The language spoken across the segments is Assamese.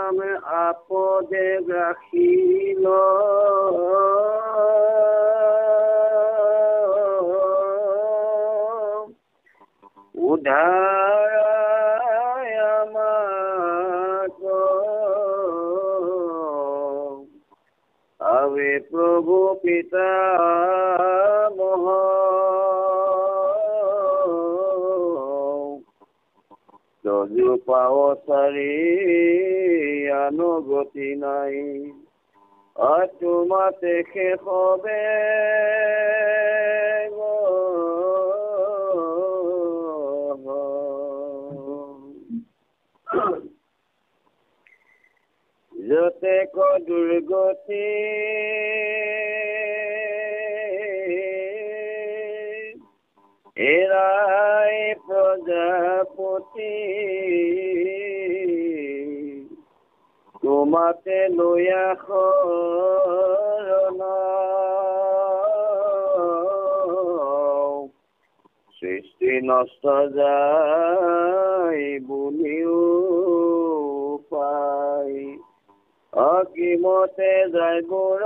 নাম আপদে ৰাখিল উদ্ধাৰ আমাক আবে প্ৰভু পিতা যদিও পাৱ চাৰি আনুগতি নাই তোমাতে শেষ হবে যতে ক দুৰ্গতি এৰাই প্ৰজাপতি তোমাতে লৈয়া শৰণ সৃষ্টি নষ্ট যায় বুলিও পাই অকিমতে যায় বৰ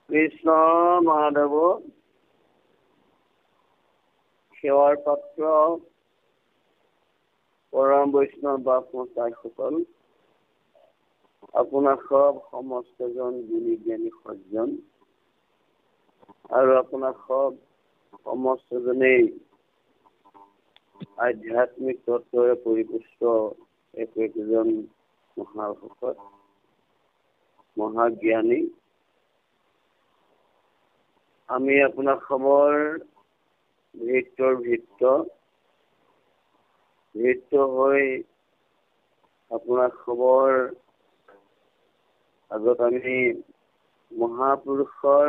কৃষ্ণ মাধৱ সেৱাৰ পাত্ৰ পৰম বৈষ্ণৱ বাপসকল আপোনাৰ সব সমস্তজন গুণী জ্ঞানী সজ্জন আৰু আপোনাৰ সব সমস্তজনেই আধ্যাত্মিক তত্ত্বৰে পৰিপুষ্ট একজন মহাভকত মহাজ্ঞানী। আমি আপোনাৰ খবৰ ভিত্ত হৈ আপোনাৰ খবৰ আগত আমি মহাপুৰুষৰ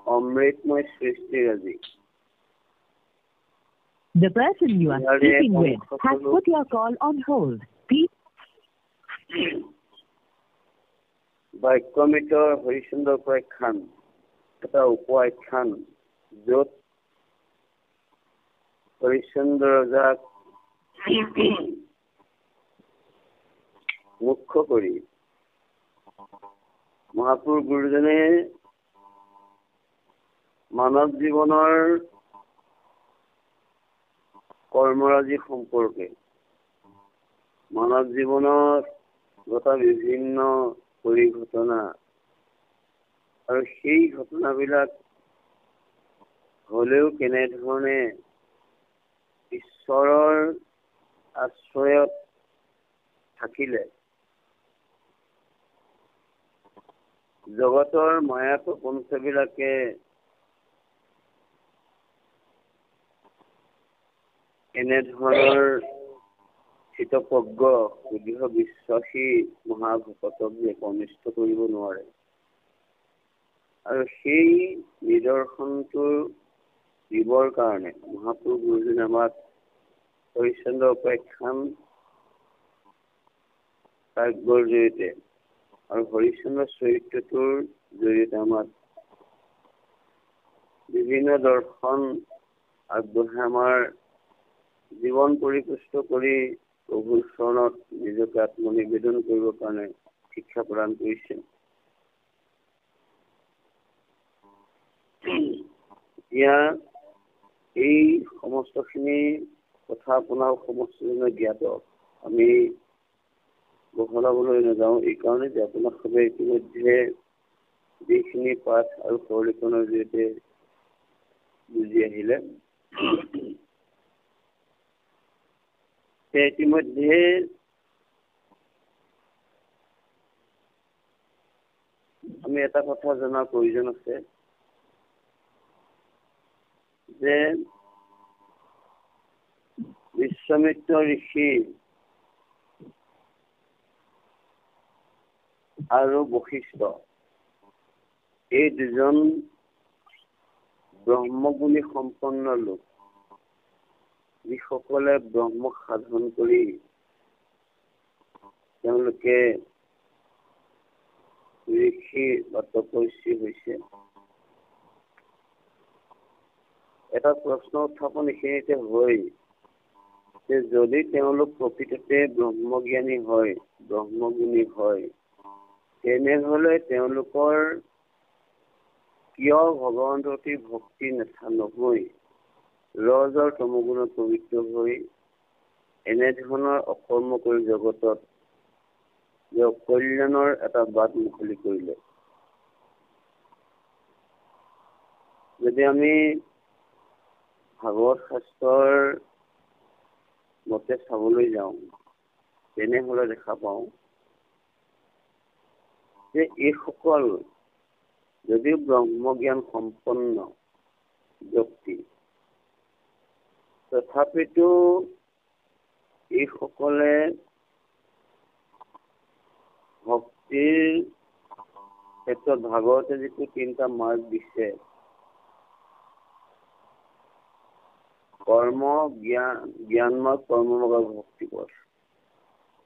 অমৃতময় সৃষ্টিৰাজি The person you are speaking with has put your call on hold. বাক্যমিতৰ Harichandra উপাখ্যান এটা উপাখ্যান য'ত হৰিচন্দ্ৰ ৰজাক মুখ্য কৰি মহাপুৰুষ গুৰুজনে মানৱ জীৱনৰ কৰ্মৰাজি সম্পৰ্কে মানৱ জীৱনত ঘটা বিভিন্ন পৰিঘটনা আৰু সেই ঘটনাবিলাক হলেও কেনেধৰণে ঈশ্বৰৰ আশ্ৰয়ত থাকিলে জগতৰ মায়া প্ৰপঞ্চবিলাকে এনেধৰণৰ চিতপজ্ঞ দৃঢ় বিশ্বাসী মহাভকতক যে অনিষ্ট কৰিব নোৱাৰে আৰু সেই নিদৰ্শনটো দিবৰ কাৰণে মহাপুৰুষ গুৰুজনে আমাক হৰিচন্দ্ৰ উপাখ্যান কাব্যৰ জৰিয়তে আৰু হৰিচন্দ্ৰ চৰিত্ৰটোৰ জৰিয়তে আমাক বিভিন্ন দৰ্শন আগবঢ়াই আমাৰ জীৱন পৰিপুষ্ট কৰি প্ৰভুৰ চৰণত নিজকে আত্মনিবেদন কৰিবৰ কাৰণে শিক্ষা প্ৰদান কৰিছে। এতিয়া এই সমস্তখিনি কথা আপোনাৰ সমস্তজনে জ্ঞাত, আমি বহলাবলৈ নাযাওঁ এই কাৰণে যে আপোনাক সবে ইতিমধ্যে যিখিনি পাঠ আৰু সৰলীকৰণৰ জৰিয়তে বুজি আহিলে ইতিমধ্যে আমি এটা কথা জনাৰ প্ৰয়োজন আছে যে বিশ্বামিত্ৰ ঋষি আৰু বশিষ্ঠ এই দুজন ব্ৰহ্মগুণী সম্পন্ন লোক, যিসকলে ব্ৰহ্মক সাধন কৰি তেওঁলোকে ঋষি বা তপস্বী হৈছে। এটা প্ৰশ্ন উত্থাপন এইখিনিতে হয় যে যদি তেওঁলোক প্ৰকৃততে ব্ৰহ্মজ্ঞানী হয়, ব্ৰহ্মগুণী হয়, তেনেহলে তেওঁলোকৰ কিয় ভগৱানৰ প্ৰতি ভক্তি নহৈ ৰজ আৰু তমগুণত পবিত্ৰ হৈ এনেধৰণৰ অকৰ্ম কৰি জগতত কল্যাণৰ এটা বাট মুকলি কৰিলে? যদি আমি ভাগৱত শাস্ত্ৰৰ মতে চাবলৈ যাওঁ, তেনেহলে দেখা পাওঁ যে এইসকল যদিও ব্ৰহ্মজ্ঞান সম্পন্ন ব্যক্তি, তথাপিতো এইসকলে ভক্তিৰ ক্ষেত্ৰত ভাগৱতে যিটো 3টা মাৰ্গ দিছে, কৰ্ম, জ্ঞান মাৰ্গ, কৰ্ম মাৰ্গ আৰু ভক্তি পথ,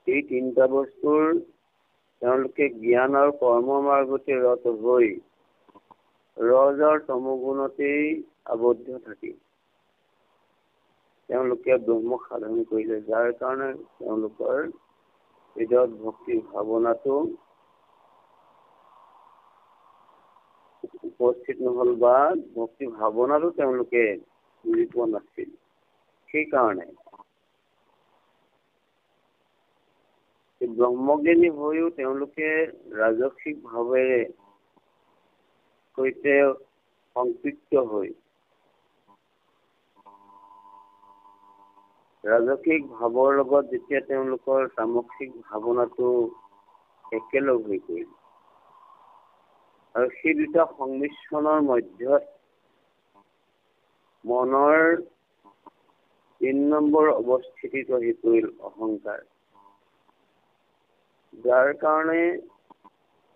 এই 3টা বস্তুৰ তেওঁলোকে জ্ঞান আৰু কৰ্ম মাৰ্গতে ৰত হৈ ৰজ আৰু তমগুণতেই আবদ্ধ থাকি তেওঁলোকে ব্ৰহ্ম সাধন কৰিলে, যাৰ কাৰণে তেওঁলোকৰ হৃদয়ত ভক্তিৰ ভাৱনাটো উপস্থিত নহল বা ভক্তি ভাৱনাটো তেওঁলোকে বুজি পোৱা নাছিল। সেইকাৰণে ব্ৰহ্মজ্ঞানী হৈও তেওঁলোকে ৰাজসিক ভাৱেৰে সৈতে সংপৃক্ত হৈ ৰাজসিক ভাৱৰ লগত যেতিয়া তেওঁলোকৰ তামসিক ভাৱনাটো একেলগ হৈ পৰিল আৰু সেই দুটা সংমিশ্ৰণৰ মধ্যত মনৰ 3 নম্বৰ অৱস্থিতিত হৈ পৰিল অহংকাৰ, যাৰ কাৰণে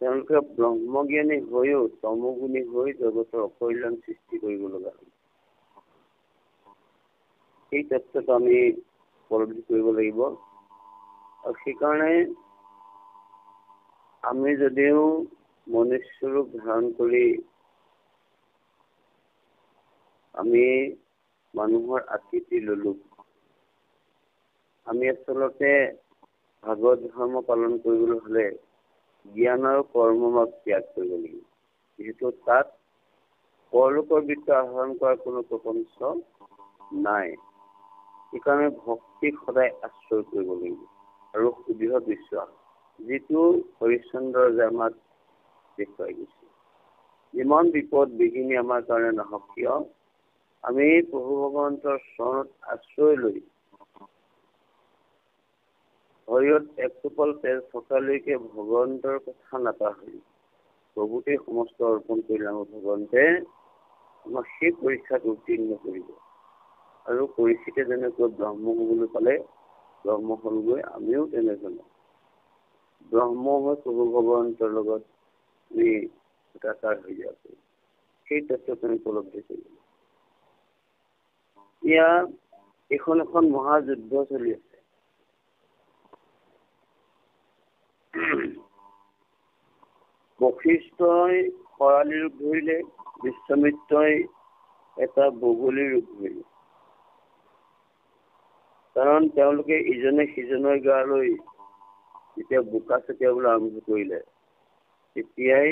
তেওঁলোকে ব্ৰহ্মজ্ঞানী হৈও তমগুণী হৈ জগতৰ অকল্যাণ সৃষ্টি কৰিব লগা হ'ল। এই তত্ত্বটো আমি উপলব্ধি কৰিব লাগিব। আৰু সেইকাৰণে আমি যদিও মনুষ্য ৰূপ ধাৰণ কৰি আমি মানুহৰ আকৃতি ললো, আমি আচলতে ভাগৱত ধৰ্ম পালন কৰিবলৈ হলে জ্ঞান আৰু কৰ্ম মাৰ্গ ত্যাগ কৰিব লাগিব, যিহেতু তাত পৰলোকৰ বিদ্যা আহৰণ কৰাৰ কোনো প্ৰপঞ্চ নাই। সেইকাৰণে ভক্তিক সদায় আশ্ৰয় কৰিব লাগিব আৰু সুদৃঢ় বিশ্বাস, যিটো হৰিশ্চন্দ্ৰ যে আমাক দেখুৱাই গৈছে। যিমান বিপদ বিঘিনি আমাৰ কাৰণে নহওক কিয়, আমি প্ৰভু ভগৱন্তৰ চৰণত আশ্ৰয় লৈ শৰীৰত এক টোপল তেজ থকালৈকে ভগৱন্তৰ কথা নাপাহৰি প্ৰভুতেই সমস্ত অৰ্পণ কৰিলে আমাৰ ভগৱন্তে আমাক সেই পৰীক্ষাত উত্তীৰ্ণ কৰিব। আৰু পৰিস্থিতি যেনেকৈ ব্ৰহ্ম হবলৈ পালে ব্ৰহ্ম হলগৈ, আমিও তেনেধৰণৰ ব্ৰহ্ম হৈ প্ৰভু ভগৱন্তৰ লগত আমি একাকাৰ হৈ যাব পাৰোঁ। সেই তত্ত্বটো আমি উপলব্ধি কৰিব। এইখন এখন মহাযুদ্ধ চলি আছে। বশিষ্ঠই খৰালি ৰূপ ধৰিলে, বিশ্বমিত্ৰই এটা বগলী ৰূপ ধৰিলে। কাৰণ তেওঁলোকে ইজনে সিজনৰ গালৈ যেতিয়া বোকা ছটিয়াবলৈ আৰম্ভ কৰিলে, তেতিয়াই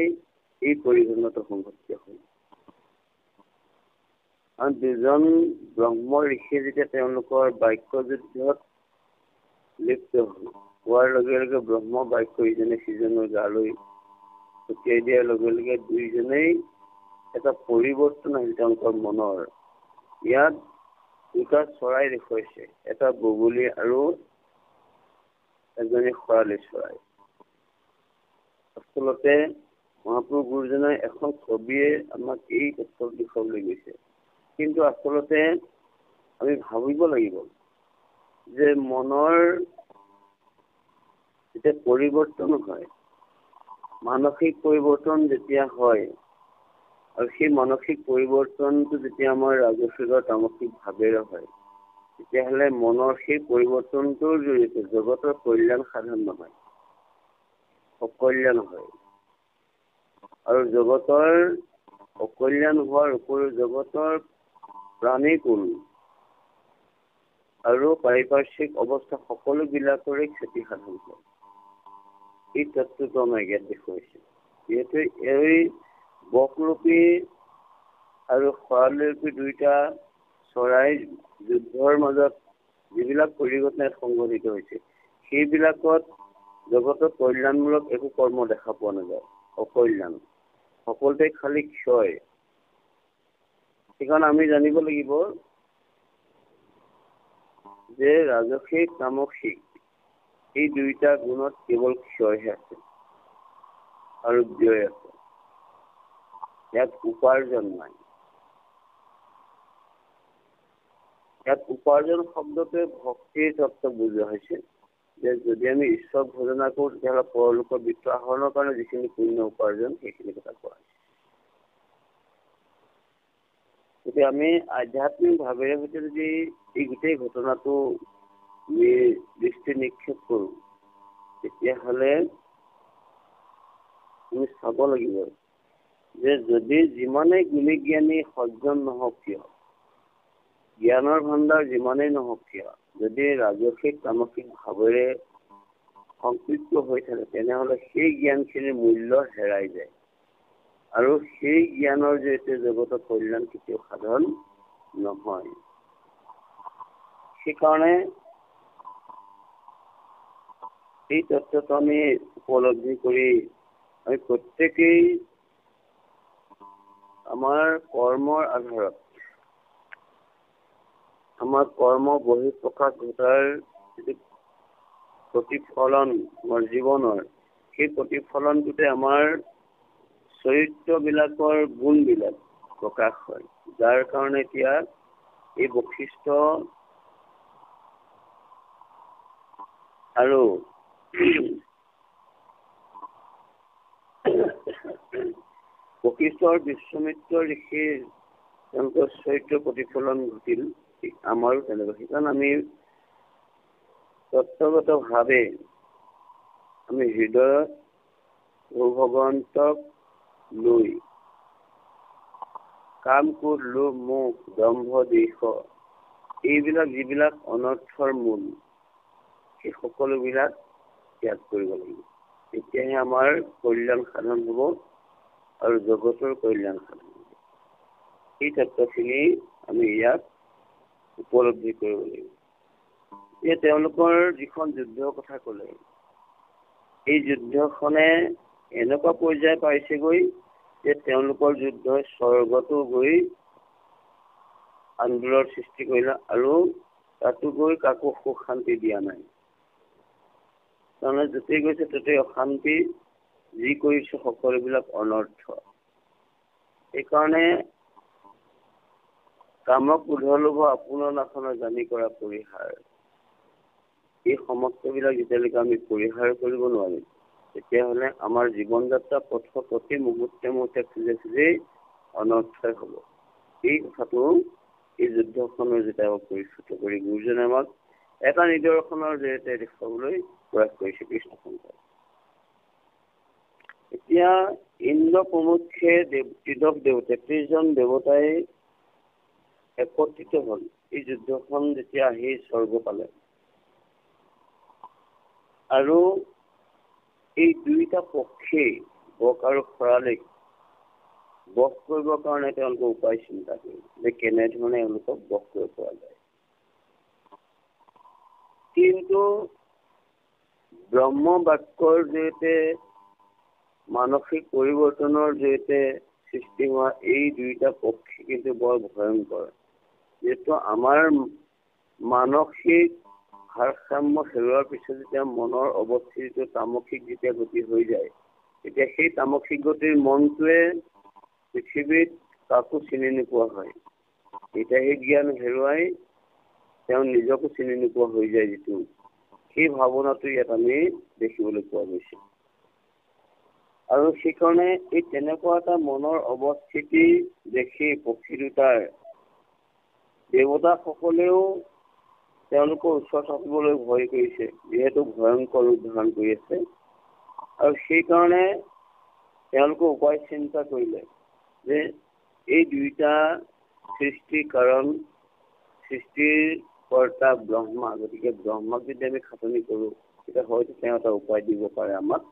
এই পৰিঘটনাটো সংঘটিত হ'ল। আৰু 2জন ব্ৰহ্ম ঋষিয়ে যেতিয়া তেওঁলোকৰ বাক্য যুদ্ধত লিপ্ত হোৱাৰ লগে লগে ব্ৰহ্ম বাক্য ইজনে সিজনৰ গালৈ ছটিয়াই দিয়াৰ লগে লগে দুইজনেই এটা পৰিৱৰ্তন আহিল তেওঁলোকৰ মনৰ। ইয়াত 2টা চৰাই দেখুৱাইছে, এটা বগলী আৰু এজনী খৰালি চৰাই। আচলতে মহাপুৰুষ গুৰুজনাই এখন ছবিয়ে আমাক এই তত্ত্ব দেখুৱাবলৈ গৈছে। কিন্তু আচলতে আমি ভাবিব লাগিব যে মনৰ যেতিয়া পৰিৱৰ্তন হয়, মানসিক পৰিৱৰ্তন যেতিয়া হয়, আৰু সেই মানসিক পৰিৱৰ্তনটো যেতিয়া আমাৰ ৰাজসিক আৰু তামসিক ভাৱেৰে হয়, তেতিয়াহ'লে মনৰ সেই পৰিৱৰ্তনটোৰ জৰিয়তে জগতৰ কল্যাণ সাধন নহয়, অকল্যাণ হয়। আৰু জগতৰ অকল্যাণ হোৱাৰ উপৰিও জগতৰ প্ৰাণীকুল আৰু পাৰিপাৰ্শ্বিক অৱস্থা সকলোবিলাকৰে ক্ষতি সাধন কৰে। এই তত্ত্বটো আমাৰ ইয়াত দেখুৱাইছে। যিহেতু এই বকৰূপী আৰু শৰালৰূপী দুইটা চৰাই যুদ্ধৰ মাজত যিবিলাক পৰিঘটনা সংঘটিত হৈছে, সেইবিলাকত জগতত কল্যাণমূলক একো কৰ্ম দেখা পোৱা নাযায়। অকল্যাণ সকলোতে খালি ক্ষয়। সেইকাৰণে আমি জানিব লাগিব যে ৰাজসিক তামসিক এই দুইটা গুণত কেৱল ক্ষয়হে আছে আৰু ব্যয় আছে। ইয়াত উপাৰ্জন নাই। ইয়াত উপাৰ্জন শব্দটোৱে ভক্তিৰ তত্ত্ব বুজোৱা হৈছে যে যদি আমি ঈশ্বৰ ভজনা কৰো তেতিয়াহ'লে পৰলোকৰ বৃত্ত আহৰণৰ কাৰণে যিখিনি পুণ্য উপাৰ্জন সেইখিনি কথা কোৱা হৈছে। গতিকে আমি আধ্যাত্মিক ভাৱেৰে সৈতে যদি এই গোটেই ঘটনাটো দৃষ্টি নিক্ষেপ কৰো তেতিয়াহ'লে আমি চাব লাগিব যে যদি যিমানেই গুণী জ্ঞানী সজ্জন নহওক কিয়, জ্ঞানৰ ভাণ্ডাৰ যিমানেই নহওক কিয়, যদি ৰাজসিক তামসিক ভাৱেৰে সংপৃক্ত হৈ থাকে তেনেহ'লে সেই জ্ঞানখিনিৰ মূল্য হেৰাই যায় আৰু সেই জ্ঞানৰ জৰিয়তে জগতত কল্যাণ কেতিয়াও সাধন নহয়। সেইকাৰণে এই তত্ত্বটো আমি উপলব্ধি কৰি আমি প্ৰত্যেকেই আমাৰ কৰ্মৰ আধাৰত আমাৰ কৰ্ম বহিঃপ্ৰকাশ ঘটাৰ যিটো প্ৰতিফলন আমাৰ জীৱনৰ, সেই প্ৰতিফলনটোতে আমাৰ চৰিত্ৰবিলাকৰ গুণবিলাক প্ৰকাশ হয়। যাৰ কাৰণে এতিয়া এই বৈশিষ্ট্য আৰু বৈশিষ্ট্যৰ বিশ্বমিত্ৰ ঋষিৰ তেওঁলোকৰ চৰিত্ৰ প্ৰতিফলন ঘটিল, আমাৰো তেনেকুৱা। সেইকাৰণে আমি তত্ত্বগতভাৱে আমি হৃদয়ত ভগৱন্তক লৈ কাম, ক্ৰোধ, লোভ, মোহ, দম্ভ, দ্বেষ এইবিলাক যিবিলাক অনৰ্থৰ মূল, সেই সকলোবিলাক ত্যাগ কৰিব লাগিব। তেতিয়াহে আমাৰ কল্যাণ সাধন হ'ব আৰু জগতৰ কল্যাণ সাধন হ'ব। এই তত্ত্বখিনি আমি ইয়াত উপলব্ধি কৰিব লাগিব। যে তেওঁলোকৰ যিখন যুদ্ধৰ কথা ক'লে, এই যুদ্ধখনে এনেকুৱা পৰ্যায় পাইছেগৈ যে তেওঁলোকৰ যুদ্ধই স্বৰ্গতো গৈ আন্দোলনৰ সৃষ্টি কৰিলে আৰু তাতো গৈ কাকো সুখ শান্তি দিয়া নাই। তাৰমানে য'তেই গৈছে ততেই অশান্তি, যি কৰিছে সকলোবিলাক অনৰ্থ। সেইকাৰণে কামক উধলোভ আপোনাৰ নাখনা জানি কৰা পৰিহাৰ, এই সমস্তবিলাক যেতিয়ালৈকে আমি পৰিহাৰ কৰিব নোৱাৰিম তেতিয়াহ'লে আমাৰ জীৱন যাত্ৰা পথৰ প্ৰতি মুহূৰ্তে মুহূৰ্তে খোজে খোজেই অনৰ্থই হ'ব। এই কথাটো এই যুদ্ধখনৰ যেতিয়া পৰিস্ফুট কৰি গুৰুজনে আমাক এটা নিদৰ্শনৰ জৰিয়তে দেখুৱাবলৈ প্ৰয়াস কৰিছে কৃষ্ণ সংঘ। এতিয়া ইন্দ্ৰ প্ৰমুখ্যে ত্ৰিদশ 33জন দেৱতাই একত্ৰিত হ'ল। এই যুদ্ধখন যেতিয়া আহি স্বৰ্গ পালে আৰু এই দুইটা পক্ষী বক আৰু খৰালিক বস কৰিবৰ কাৰণে তেওঁলোকে উপায় চিন্তা কৰিলে যে কেনেধৰণে এওঁলোকক বস কৰিব পৰা যায়। কিন্তু ব্ৰহ্ম বাক্যৰ জৰিয়তে মানসিক পৰিৱৰ্তনৰ জৰিয়তে সৃষ্টি হোৱা এই দুইটা পক্ষী কিন্তু বৰ ভয়ংকৰ। যিহেতু আমাৰ মানসিক ভাৰসাম্য হেৰুৱাৰ পিছত যেতিয়া মনৰ অৱস্থিতিটো তামসিক যেতিয়া গতি হৈ যায়, তেতিয়া সেই তামসিক গতিৰ মনটোৱে পৃথিৱীত কাকো চিনি নোপোৱা হয়। এতিয়া সেই জ্ঞান হেৰুৱাই তেওঁ নিজকো চিনি নোপোৱা হৈ যায়। যিটো সেই ভাৱনাটো ইয়াত আমি দেখিবলৈ পোৱা গৈছে। আৰু সেইকাৰণে এই তেনেকুৱা এটা মনৰ অৱস্থিতি দেখি পক্ষী দুটাৰ দেৱতাসকলেও তেওঁলোকৰ ওচৰত থাকিবলৈ ভয় কৰিছে, যিহেতু ভয়ংকৰ ৰূপ ধাৰণ কৰি আছে। আৰু সেইকাৰণে তেওঁলোকে উপায় চিন্তা কৰিলে যে এই দুইটা সৃষ্টিৰ কাৰণ সৃষ্টিৰ কৰ্তা ব্ৰহ্মা, গতিকে ব্ৰহ্মাক যদি আমি খাটনি কৰো তেতিয়া হয়তো তেওঁ এটা উপায় দিব পাৰে আমাক।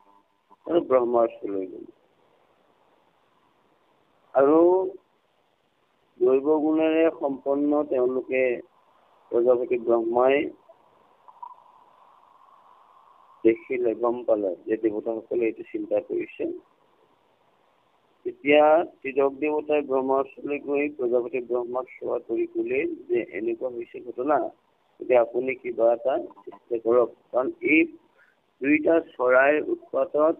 আৰু ব্ৰহ্মাৰ ওচৰলৈ গ'ল আৰু দৈৱ গুণেৰে সম্পন্ন তেওঁলোকে প্ৰজাপতি ব্ৰহ্মাই দেখিলে, গম পালে যে দেৱতাসকলে এইটো চিন্তা কৰিছে। তেতিয়া ত্ৰিদশ দেৱতাই ব্ৰহ্মাৰ ওচৰলৈ গৈ প্ৰজাপতি ব্ৰহ্মাক সেৱা কৰি ক'লে যে এনেকুৱা হৈছে ঘটনা, এতিয়া আপুনি কিবা এটা চেষ্টা কৰক, কাৰণ এই দুইটা চৰাইৰ উৎপাতত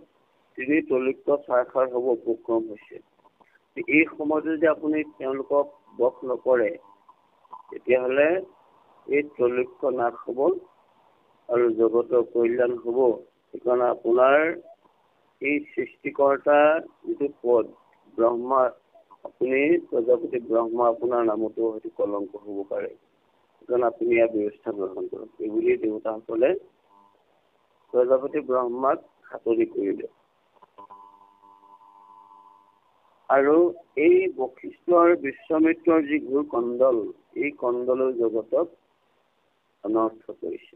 তিনি তৈলক্য সাৰসাৰ হ'ব উপক্ৰম হৈছে। এই সময়তে যদি আপুনি তেওঁলোকক বশ নকৰে তেতিয়াহ'লে এই তৈলক্য নাশ হ'ব আৰু জগতৰ কল্যাণ হ'ব। সেইকাৰণে আপোনাৰ এই সৃষ্টিকৰ্তা যিটো পদ ব্ৰহ্মা, আপুনি প্ৰজাপতি ব্ৰহ্মা আপোনাৰ নামতো হয়তো কলংক হ'ব পাৰে, সেইকাৰণে আপুনি ইয়াৰ ব্যৱস্থা গ্ৰহণ কৰক। এইবুলি দেৱতাসকলে প্ৰজাপতি ব্ৰহ্মাক খাটনি কৰিলে। আৰু এই বশিষ্ঠ আৰু বিশ্বামিত্ৰৰ যি ঘোৰ কণ্ডল, এই কণ্ডলৰ জগতক অনৰ্থ কৰিছে।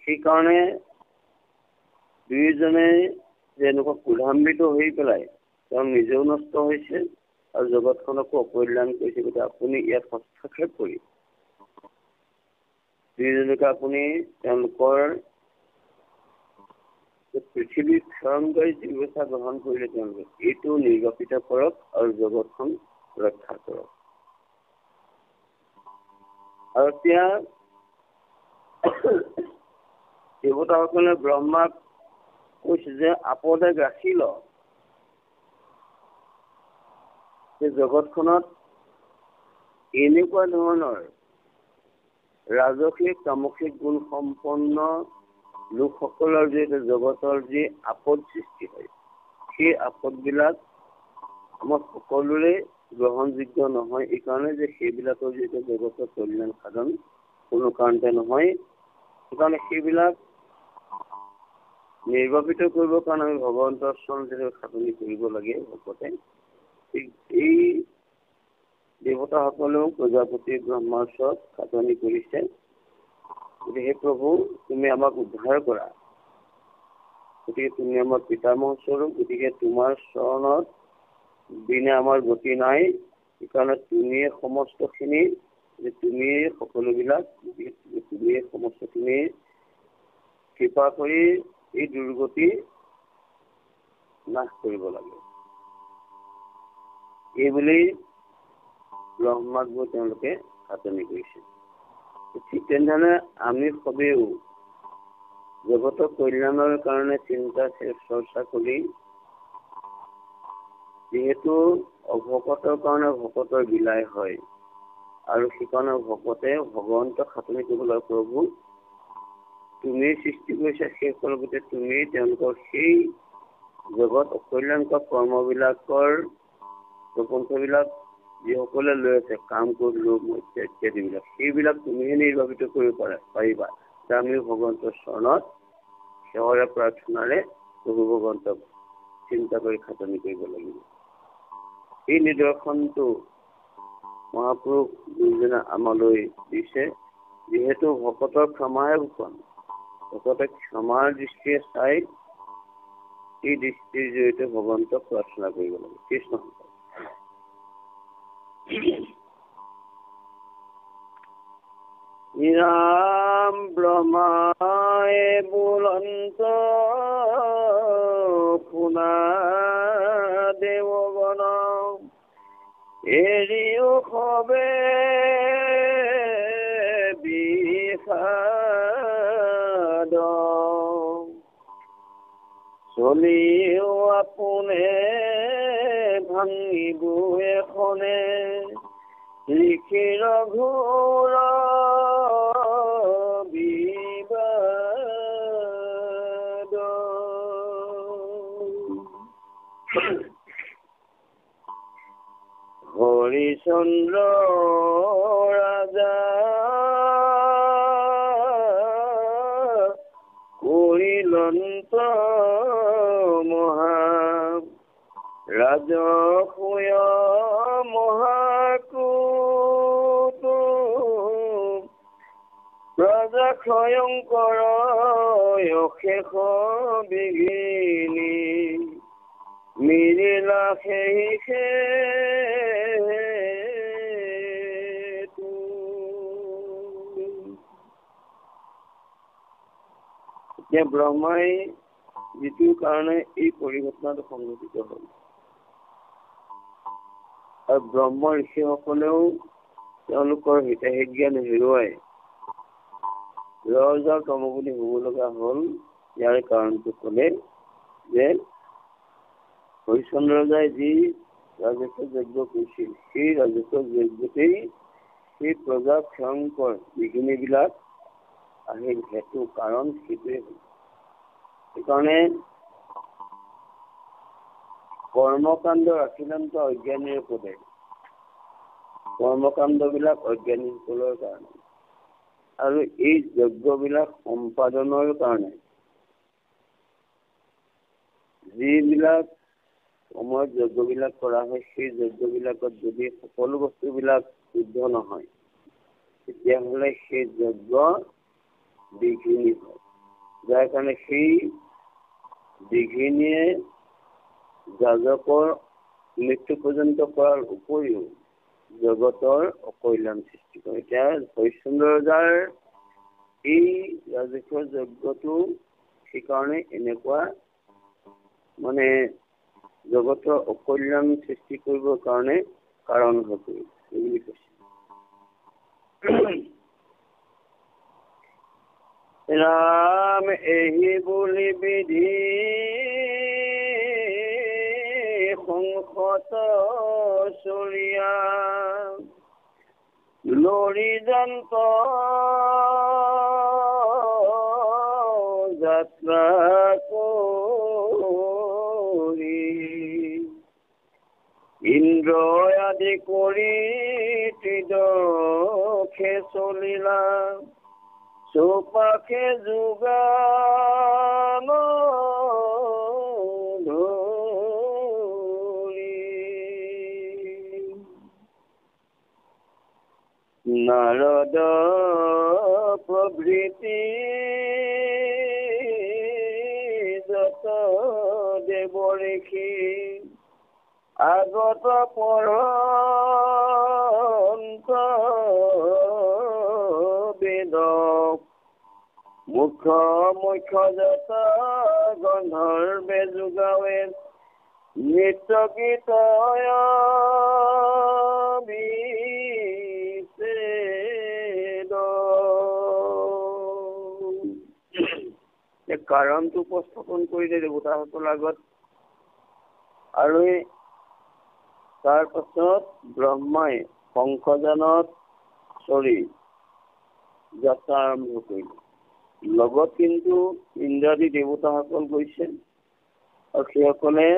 সেইকাৰণে দুয়োজনে যে এনেকুৱা ক্ৰোধান্বিত হৈ পেলাই তেওঁ নিজেও নষ্ট হৈছে আৰু জগতখনকো অকল্যাণ কৰিছে। গতিকে আপুনি ইয়াত হস্তক্ষেপ কৰি দুয়োজনকে আপুনি তেওঁলোকৰ পৃথিৱীৰ ক্ষয়ংকাৰী যি ব্যৱস্থা গ্ৰহণ কৰিলে তেওঁলোকে এইটো নিৰ্বাপিত কৰক আৰু জগতখন ৰক্ষা কৰক। আৰু এতিয়া দেৱতাসকলে ব্ৰহ্মাক কৈছে যে আপদে গাখি ল, যে জগতখনত এনেকুৱা ধৰণৰ ৰাজসিক তামসিক গুণ সম্পন্ন লোকসকলৰ যিহেতু জগতৰ যি আপদ সৃষ্টি হয়, সেই আপদবিলাক আমাৰ সকলোৰে গ্ৰহণযোগ্য নহয়। এই কাৰণে যে সেইবিলাকৰ যিহেতু জগতৰ কল্যাণ সাধন কোনো কাৰণতে নহয়, সেইকাৰণে সেইবিলাক নিৰ্বাপিত কৰিবৰ কাৰণে আমি ভগৱন্তৰ চৰণ যেনেকৈ খাটনি কৰিব লাগে ভকতে, এই দেৱতাসকলেও প্ৰজাপতি ব্ৰহ্মাৰ ওচৰত খাটনি কৰিছে। গতিকে হে প্ৰভু, তুমি আমাক উদ্ধাৰ কৰা, গতিকে তুমি আমাৰ পিতামহ স্বৰূপ, গতিকে তোমাৰ চৰণত বিনে আমাৰ গতি নাই। সেইকাৰণে তুমিয়ে সমস্তখিনি, তুমিয়ে সকলোবিলাক, তুমিয়ে সমস্তখিনি কৃপা কৰি এই দুৰ্গতি নাশ কৰিব লাগে। এইবুলি ব্ৰহ্মাক গৈ তেওঁলোকে খাটনি কৰিছে। ঠিক তেনেধৰণে আমি সবেও জগতৰ কল্যাণৰ কাৰণে চিন্তা চৰ্চা কৰি, যিহেতু অভকতৰ কাৰণে ভকতৰ বিলাই হয় আৰু সেইকাৰণে ভকতে ভগৱন্তক খাটনি কৰিব লাগে। প্ৰভু, তুমি সৃষ্টি কৰিছা সেইসকলৰ গোটেই তুমি তেওঁলোকৰ সেই জগত অকল্যাণকৰ কৰ্মবিলাকৰ প্ৰপঞ্চবিলাক যিসকলে লৈ আছে, কাম কৰি লোভ ইত্যাদি বিলাক, সেইবিলাক তুমিহে নিৰ্বাপিত কৰিব পাৰিবা। আমি ভগৱন্তৰ চৰণত সেৱাৰে প্ৰাৰ্থনাৰে প্ৰভু ভগৱন্তক চিন্তা কৰি খাটনি কৰিব লাগিব। এই নিদৰ্শনটো মহাপুৰুষ গুৰুজনে আমালৈ দিছে। যিহেতু ভকতৰ ক্ষমাহে ভূষণ, ভকতে ক্ষমাৰ দৃষ্টিয়ে চাই এই দৃষ্টিৰ জৰিয়তে ভগৱন্তক প্ৰাৰ্থনা কৰিব লাগে। কৃষ্ণ ৰাম ব্ৰহ্মায় বুলন্ত শুনা দেৱগণ, এৰিও সবে বিষাদ, চলিও আপোনে ভাঙিব এখনে, লিখি ৰঘুৰ বিবাদ। হৰিচন্দ্ৰ ৰাজা কৰিলন্ত মহা ৰাজসূয় মহাকুটো প্ৰজাক্ষয়ংকৰ অশেষ বিঘিনী মিৰিলা শেষে এতিয়া ব্ৰহ্মাই যিটো কাৰণে এই পৰিঘটনাটো সংঘটিত হল আৰু ব্ৰহ্ম ঋষিসকলেও তেওঁলোকৰ হিতাহিত জ্ঞান হেৰুৱাই ৰজাৰ তমগুণী হব লগা হল। ইয়াৰ কাৰণটো কলে যে হৰিশ্চন্দ্ৰ ৰজাই যি ৰাজস্ব যজ্ঞ কৰিছিল সেই ৰাজস্ব যজ্ঞতেই সেই প্ৰজা ভয়ংকৰ বিঘিনি বিলাক আহিল হেতু কাৰণ সেইটোৱে হল। সেইকাৰণে কৰ্মকাণ্ড ৰাখিলান্ত অজ্ঞানীৰ পদে কৰ্মকাণ্ড বিলাক অজ্ঞানীসকলৰ কাৰণে আৰু এই যজ্ঞ বিলাক সম্পাদনৰ কাৰণে যিবিলাক সময়ত যজ্ঞ বিলাক কৰা হয় সেই যজ্ঞ বিলাকত যদি সকলো বস্তুবিলাক শুদ্ধ নহয় তেতিয়াহলে সেই যজ্ঞ বিঘিনি হয়। যাৰ কাৰণে সেই বিঘিনিয়ে যাজকৰ মৃত্যু পৰ্যন্ত কৰাৰ উপৰিও জগতৰ অকল্যাণ সৃষ্টি কৰে। এতিয়া হৰিশ্চন্দ্ৰ ৰজাৰ এই ৰাজস্ব যজ্ঞটো সেইকাৰণে এনেকুৱা মানে জগতৰ অকল্যাণ সৃষ্টি কৰিবৰ কাৰণে কাৰণ হৈ পৰিছে বুলি কৈছে। ৰাম এহি বুলি বিধি সংসত চৰিয়া লৰি যন্ত যাত্ৰা কৰি ইন্দ্ৰ আদি কৰি ত্ৰিদশে চলিলা চৌপাশে যোগান নাৰদ প্ৰভৃতি যত দেৱ ঋষি আগত পৰন্ত বেদ মুখ্য মুখ্য যত গন্ধৰ্বে যোগাৱে নৃত্য গীত কাৰণটো উপস্থাপন কৰিলে দেৱতাসকলৰ আগত আৰু তাৰ পাছত ব্ৰহ্মাই শংখযানত চৰি যাত্ৰা আৰম্ভ কৰিলে। লগত কিন্তু ইন্দ্ৰাদি দেৱতাসকল গৈছে আৰু সেইসকলে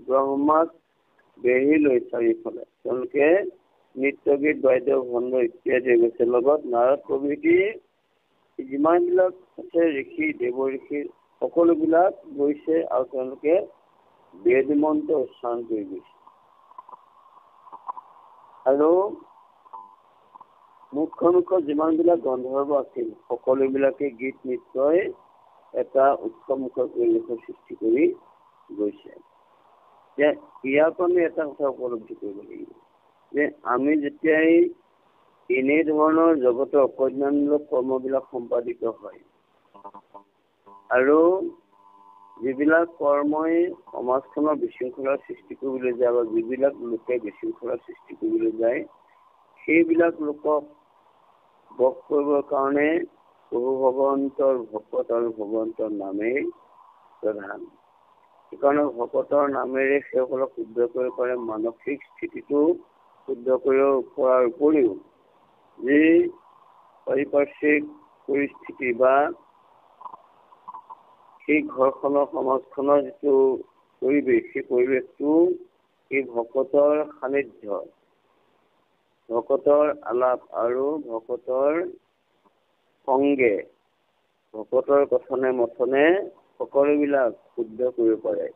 ব্ৰহ্মাক বেঢ়ি লৈ চাৰিওফালে তেওঁলোকে নৃত্য গীত বাদ্য ভণ্ড ইত্যাদি গৈছে। লগত নাৰদ প্ৰভৃতি যিমান বিলাক আছে ঋষি দেৱ ঋষি সকলোবিলাক গৈছে আৰু তেওঁলোকে বেদ মন্ত্ৰ উচ্চাৰণ কৰি গৈছে। আৰু মুখ্য মুখ্য যিমান বিলাক গন্ধৰ্ব আছিল সকলোবিলাকে গীত নৃত্যই এটা উৎসৱ মুখৰ পৰিৱেশৰ সৃষ্টি কৰি গৈছে। ইয়াৰ পৰা এটা কথা উপলব্ধি কৰিব লাগিব যে আমি যেতিয়াই এনে ধৰণৰ জগতৰ অকল্যাণমূলক কৰ্মবিলাক সম্পাদিত হয় আৰু যিবিলাক কৰ্মই সমাজখনৰ বিশৃংখলাৰ সৃষ্টি কৰিবলৈ যায় বা যিবিলাক লোকে বিশৃংখলাৰ সৃষ্টি কৰিবলৈ যায় সেইবিলাক লোকক বশ কৰিবৰ কাৰণে প্ৰভু ভগৱন্তৰ ভকত আৰু ভগৱন্তৰ নামেই প্ৰধান। সেইকাৰণে ভকতৰ নামেৰে সেইসকলক শুদ্ধ কৰিব পাৰে। মানসিক স্থিতিটো শুদ্ধ কৰিব পৰাৰ উপৰিও যি পাৰিপাৰ্শ্বিক পৰিস্থিতি বা সেই ঘৰখনৰ সমাজখনৰ যিটো পৰিৱেশ সেই পৰিৱেশটো এই ভকতৰ সান্নিধ্য ভকতৰ আলাপ আৰু ভকতৰ সংগে ভকতৰ কথনে মথনে সকলোবিলাক শুদ্ধ কৰিব পাৰে।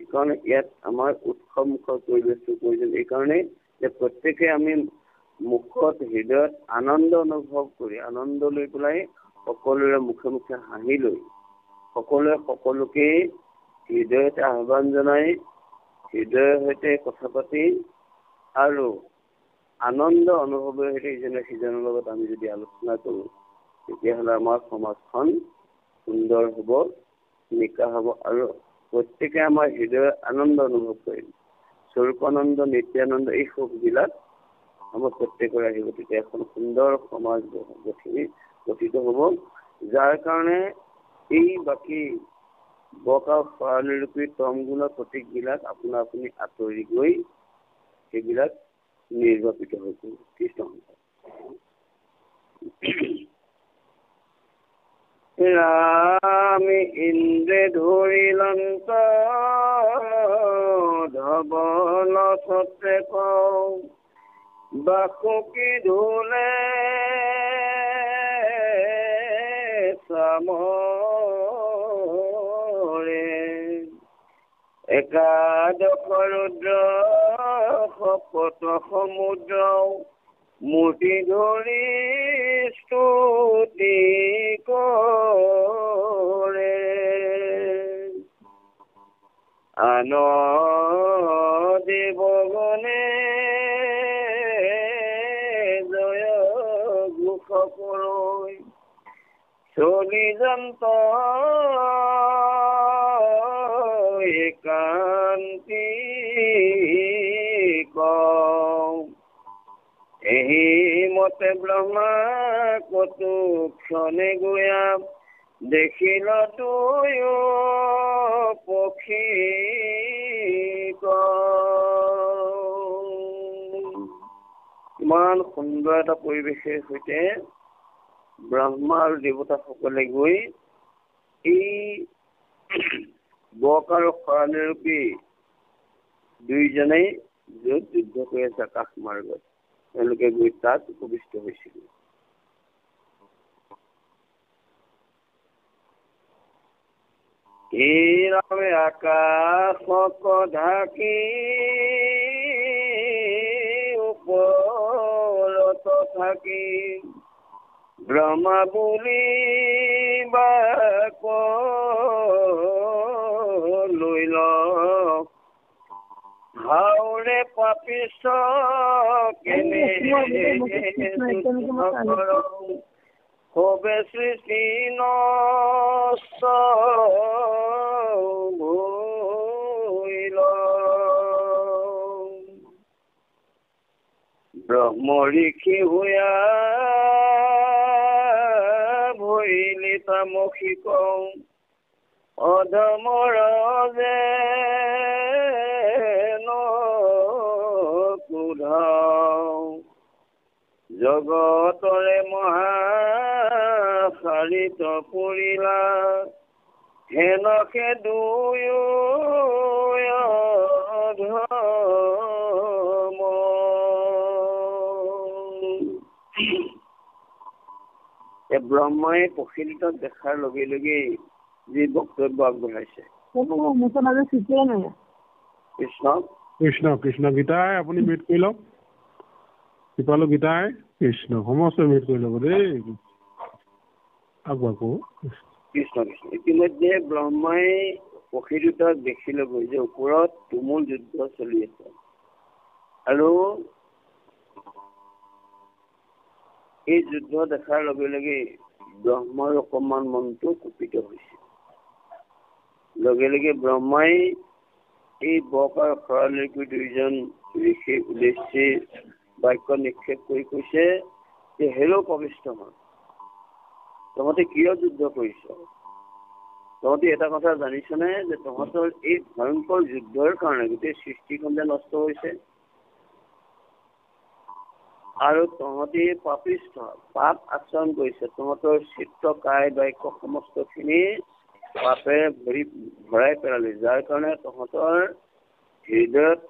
সেইকাৰণে ইয়াত আমাৰ উৎসৱমুখৰ পৰিৱেশটো প্ৰয়োজন। এইকাৰণে যে প্ৰত্যেকে আমি মুখত হৃদয়ত আনন্দ অনুভৱ কৰি আনন্দ লৈ পেলাই সকলোৰে মুখে মুখে হাঁহি লৈ সকলোৱে সকলোকে হৃদয়তে আহ্বান জনাই হৃদয়ৰ সৈতে কথা পাতি আৰু আনন্দ অনুভৱৰ সৈতে ইজনে সিজনৰ লগত আমি যদি আলোচনা কৰোঁ তেতিয়াহ'লে আমাৰ সমাজখন সুন্দৰ হ'ব, নিকা হ'ব আৰু প্ৰত্যেকে আমাৰ হৃদয়ৰ আনন্দ অনুভৱ কৰিম। স্বৰূপানন্দ, নিত্যানন্দ এই সুখবিলাক আমাৰ প্ৰত্যেকৰে আহিব। তেতিয়া এখন সুন্দৰ সমাজ গঠিত হ'ব, যাৰ কাৰণে এই বাকী বক আৰু খৰালি ৰূপী তমগুণৰ প্ৰতীকবিলাক আপোনা আপুনি আঁতৰি গৈ সেইবিলাক নিৰ্বাপিত হৈ পৰিব। কৃষ্ণ ৰামে ইন্দ্ৰে ধৰিলন্ত ধৱল ছত্ৰে কওঁ বাসুকি ধুলে চামৰে একাদশ ৰুদ্ৰ শপত সমুদ্ৰ মূৰ্তি ধৰি স্তুতি কৰে আন দেৱগণে জয় ঘোষ কৰৈ চলি যন্ত একান্তি এহি মতে ব্ৰহ্মা কতো ক্ষণে গোয়া দেখিল তুয়ো পক্ষী ইমান সুন্দৰ এটা পৰিৱেশৰ সৈতে ব্ৰহ্মা আৰু দেৱতাসকলে গৈ এই বক আৰু খৰালি ৰূপী দুইজনেই য'ত যুদ্ধ কৰি আছে আকাশ মাৰ্গত তেওঁলোকে গৈ তাত উপবিষ্ট হৈছিল। এই ৰামে আকাশক ঢাকি ওপৰত থাকি ব্ৰহ্মা বুলি বাক লৈ ল হাওৰে পাপিছ কেনে হবে সৃষ্টি নষ্ট ভইল ব্ৰহ্ম ঋষি হোৱা ভইলি তামসিক অধমৰ যে জগতৰে মহা চাৰিত পৰিলা হেনকে দুয়ো অধম ব্ৰহ্মাই প্ৰসিদ্ধ দেখাৰ লগে লগে যি বক্তব্য আগবঢ়াইছে কৃষ্ণ কৃষ্ণ কৃষ্ণ গীতাই আপুনি মিউট কৰি লওক কৃপালু গীতাই কৃষ্ণ সমস্ত মিউট কৰি ল'ব দেই আকৌ কৃষ্ণ কৃষ্ণ ইতিমধ্যে ব্ৰহ্মাই প্ৰসিদ্ধ দেখিলগৈ যে ওপৰত তুমুল যুদ্ধ চলি আছে আৰু এই যুদ্ধ দেখাৰ লগে লগে ব্ৰহ্মাৰ অকমান মনটো কুপিত হৈছে লগে লগে ব্ৰহ্মাই এই বক আৰু খৰালিৰ দুইজন ঋষিৰ উদ্দেশ্যে বাক্য নিক্ষেপ কৰি কৈছে যে হেৰৌ পাপিষ্ঠ তহঁতে কিয় যুদ্ধ কৰিছ তহঁতে এটা কথা জানিছনে যে তহঁতৰ এই ভয়ংকৰ যুদ্ধৰ কাৰণে গোটেই সৃষ্টিখন যে নষ্ট হৈছে আৰু তহঁতে পাপিষ্ঠ পাপ আচৰণ কৰিছে তহঁতৰ চিত্ৰ কায় বাক্য সমস্তখিনি পাপেৰে ভৰাই পেলালি যাৰ কাৰণে তহঁতৰ হৃদয়ত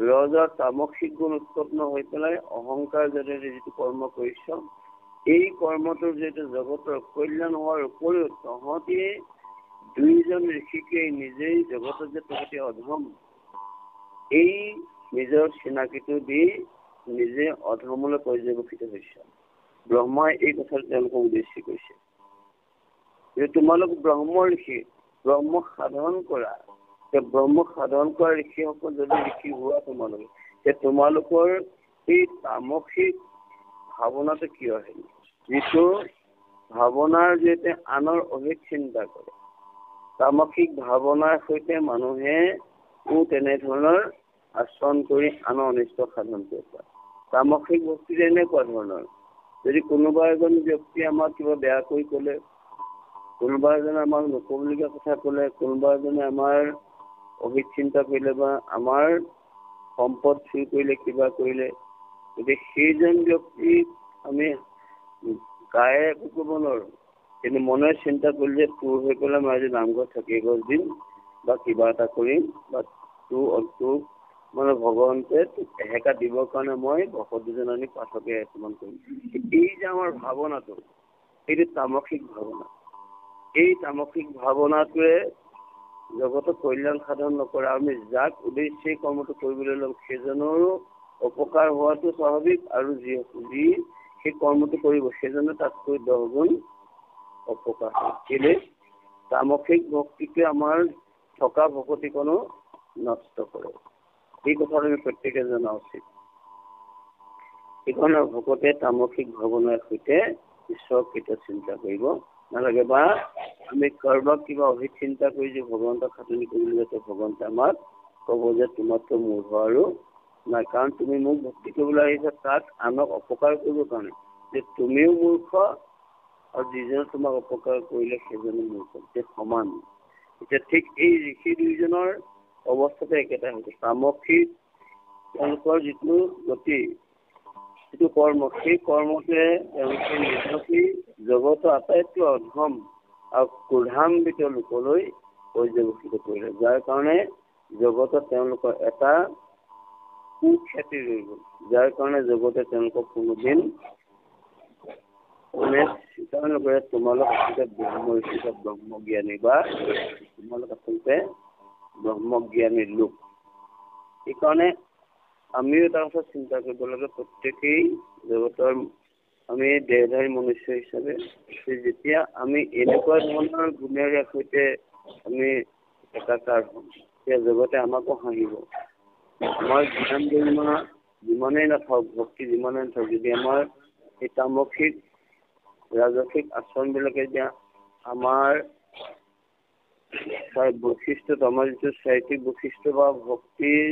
ৰজৰ তামসিক গুণ উৎপন্ন হৈ পেলাই অহংকাৰ জৰিয়তে যিটো কৰ্ম কৰিছ এই কৰ্মটোৰ যিটো জগতৰ কল্যাণ হোৱাৰ উপৰিও তহঁতে দুইজন ঋষিকে নিজেই জগতত যে তহঁতি অধম, এই নিজৰ চিনাকিটো দি নিজে অধমলৈ পৰ্যবেক্ষিত হৈছে। ব্ৰহ্মাই এই কথাটো তেওঁলোকক উদ্দেশ্য কৰিছে যে তোমালোক ব্ৰহ্ম ঋষি, ব্ৰহ্ম সাধন কৰা। ব্ৰহ্ম সাধন কৰা ঋষিসকল যদি ঋষি হোৱা তোমালোকে, তোমালোকৰ এই তামসিক ভাৱনাটো কিয় আহিল? যিটো ভাৱনাৰ জৰিয়তে আনৰ অহিত চিন্তা কৰে, তামসিক ভাৱনাৰ সৈতে মানুহে তেনেধৰণৰ আচৰণ কৰি আনৰ অনিষ্ট সাধন কৰিব পাৰে। তামসিক ভক্তিটো এনেকুৱা ধৰণৰ, যদি কোনোবা এজন ব্যক্তি আমাক কিবা বেয়া কৰি ক'লে, কোনোবা এজনে আমাক নকবলগীয়া কথা ক'লে, কোনোবা এজনে আমাৰ অহিত চিন্তা কৰিলে বা আমাৰ সম্পদ চুৰি কৰিলে, কিবা কৰিলে, গতিকে সেইজন ব্যক্তিক আমি গায়ে একো ক'ব নোৱাৰো, কিন্তু মনে চিন্তা কৰিলে তোৰ হৈ পেলাই মই আজি নামঘৰত থাকি গছ দিম বা কিবা এটা কৰিম বা তোক মানে ভগৱন্তে তোক এহেকা দিবৰ কাৰণে মই ভকতজন আনি পাঠকে অকমান কৰিম। এই যে আমাৰ ভাৱনাটো, এইটো তামসিক ভাৱনা। এই তামসিক ভাৱনাটোৱে জগতত কল্যাণ সাধন নকৰে। আমি যাক উদ্দেশ্যে কৰ্মটো কৰিবলৈ লওঁ সেইজনৰো অপকাৰ হোৱাটো স্বাভাৱিক, আৰু যি সেই কৰ্মটো কৰিব সেইজনে তাতকৈ 10 গুণ অপকাৰ হয়। কেলে? তামসিক ভক্তিটোৱে আমাৰ থকা ভকতিকণো নষ্ট কৰে। এই কথাটো আমি প্ৰত্যেকে জনা উচিত। সেইকাৰণে ভকতে তামসিক ভাৱনাৰ সৈতে ঈশ্বৰক কেতিয়াও চিন্তা কৰিব নালাগে, বা আমি কাৰোবাক কিবা অহিত চিন্তা কৰি যে ভগৱন্তক খাটনি কৰিবলৈ যাতে ভগৱন্তে আমাক ক'ব যে তোমাতকৈ মূৰ্খ আৰু নাই, কাৰণ তুমি মোক ভক্তি কৰিবলৈ আহিছা তাক আনক অপকাৰ কৰিবৰ কাৰণে, যে তুমিও মূৰ্খ আৰু যিজনে তোমাক অপকাৰ কৰিলে সেইজনে মূৰ্খ, যে সমান। এতিয়া ঠিক এই ঋষি দুইজনৰ অৱস্থাতে একেটা হৈছে। তামসিক তেওঁলোকৰ যিটো গতি, যিটো কৰ্ম, সেই কৰ্মটোৱে তেওঁলোকে নিজকে জগতৰ আটাইতকৈ অধম আৰু ক্ৰোধান্বিত লোকলৈ পৰ্যবেক্ষিত কৰিলে, যাৰ কাৰণে জগতত তেওঁলোকৰ এটা কুখ্যাতি ৰৈ গ'ল, যাৰ কাৰণে জগতে তেওঁলোকক কোনোদিন মানে স্বীকাৰ নকৰে তোমালোক আচলতে ব্ৰহ্মজ্ঞানী বা তোমালোক আচলতে ব্ৰহ্মজ্ঞানী লোক। সেইকাৰণে আমিও এটা কথা চিন্তা কৰিব লাগে, প্ৰত্যেকেই জগতৰ আমি দেহধাৰী মনুষ্য হিচাপে যেতিয়া আমি এনেকুৱা ধৰণৰ গুণেৰে সৈতে আমি একাকাৰ হ'ম, তেতিয়া জগতে আমাকো হাঁহিব। আমাৰ জ্ঞান গৰিমা যিমানেই নাথাকক, ভক্তি যিমানেই নাথাকক, যদি আমাৰ এই তামসিক ৰাজসিক আচৰণবিলাকে এতিয়া আমাৰ বৈশিষ্ট্যটো, আমাৰ যিটো চাৰিত্ৰিক বৈশিষ্ট্য বা ভক্তিৰ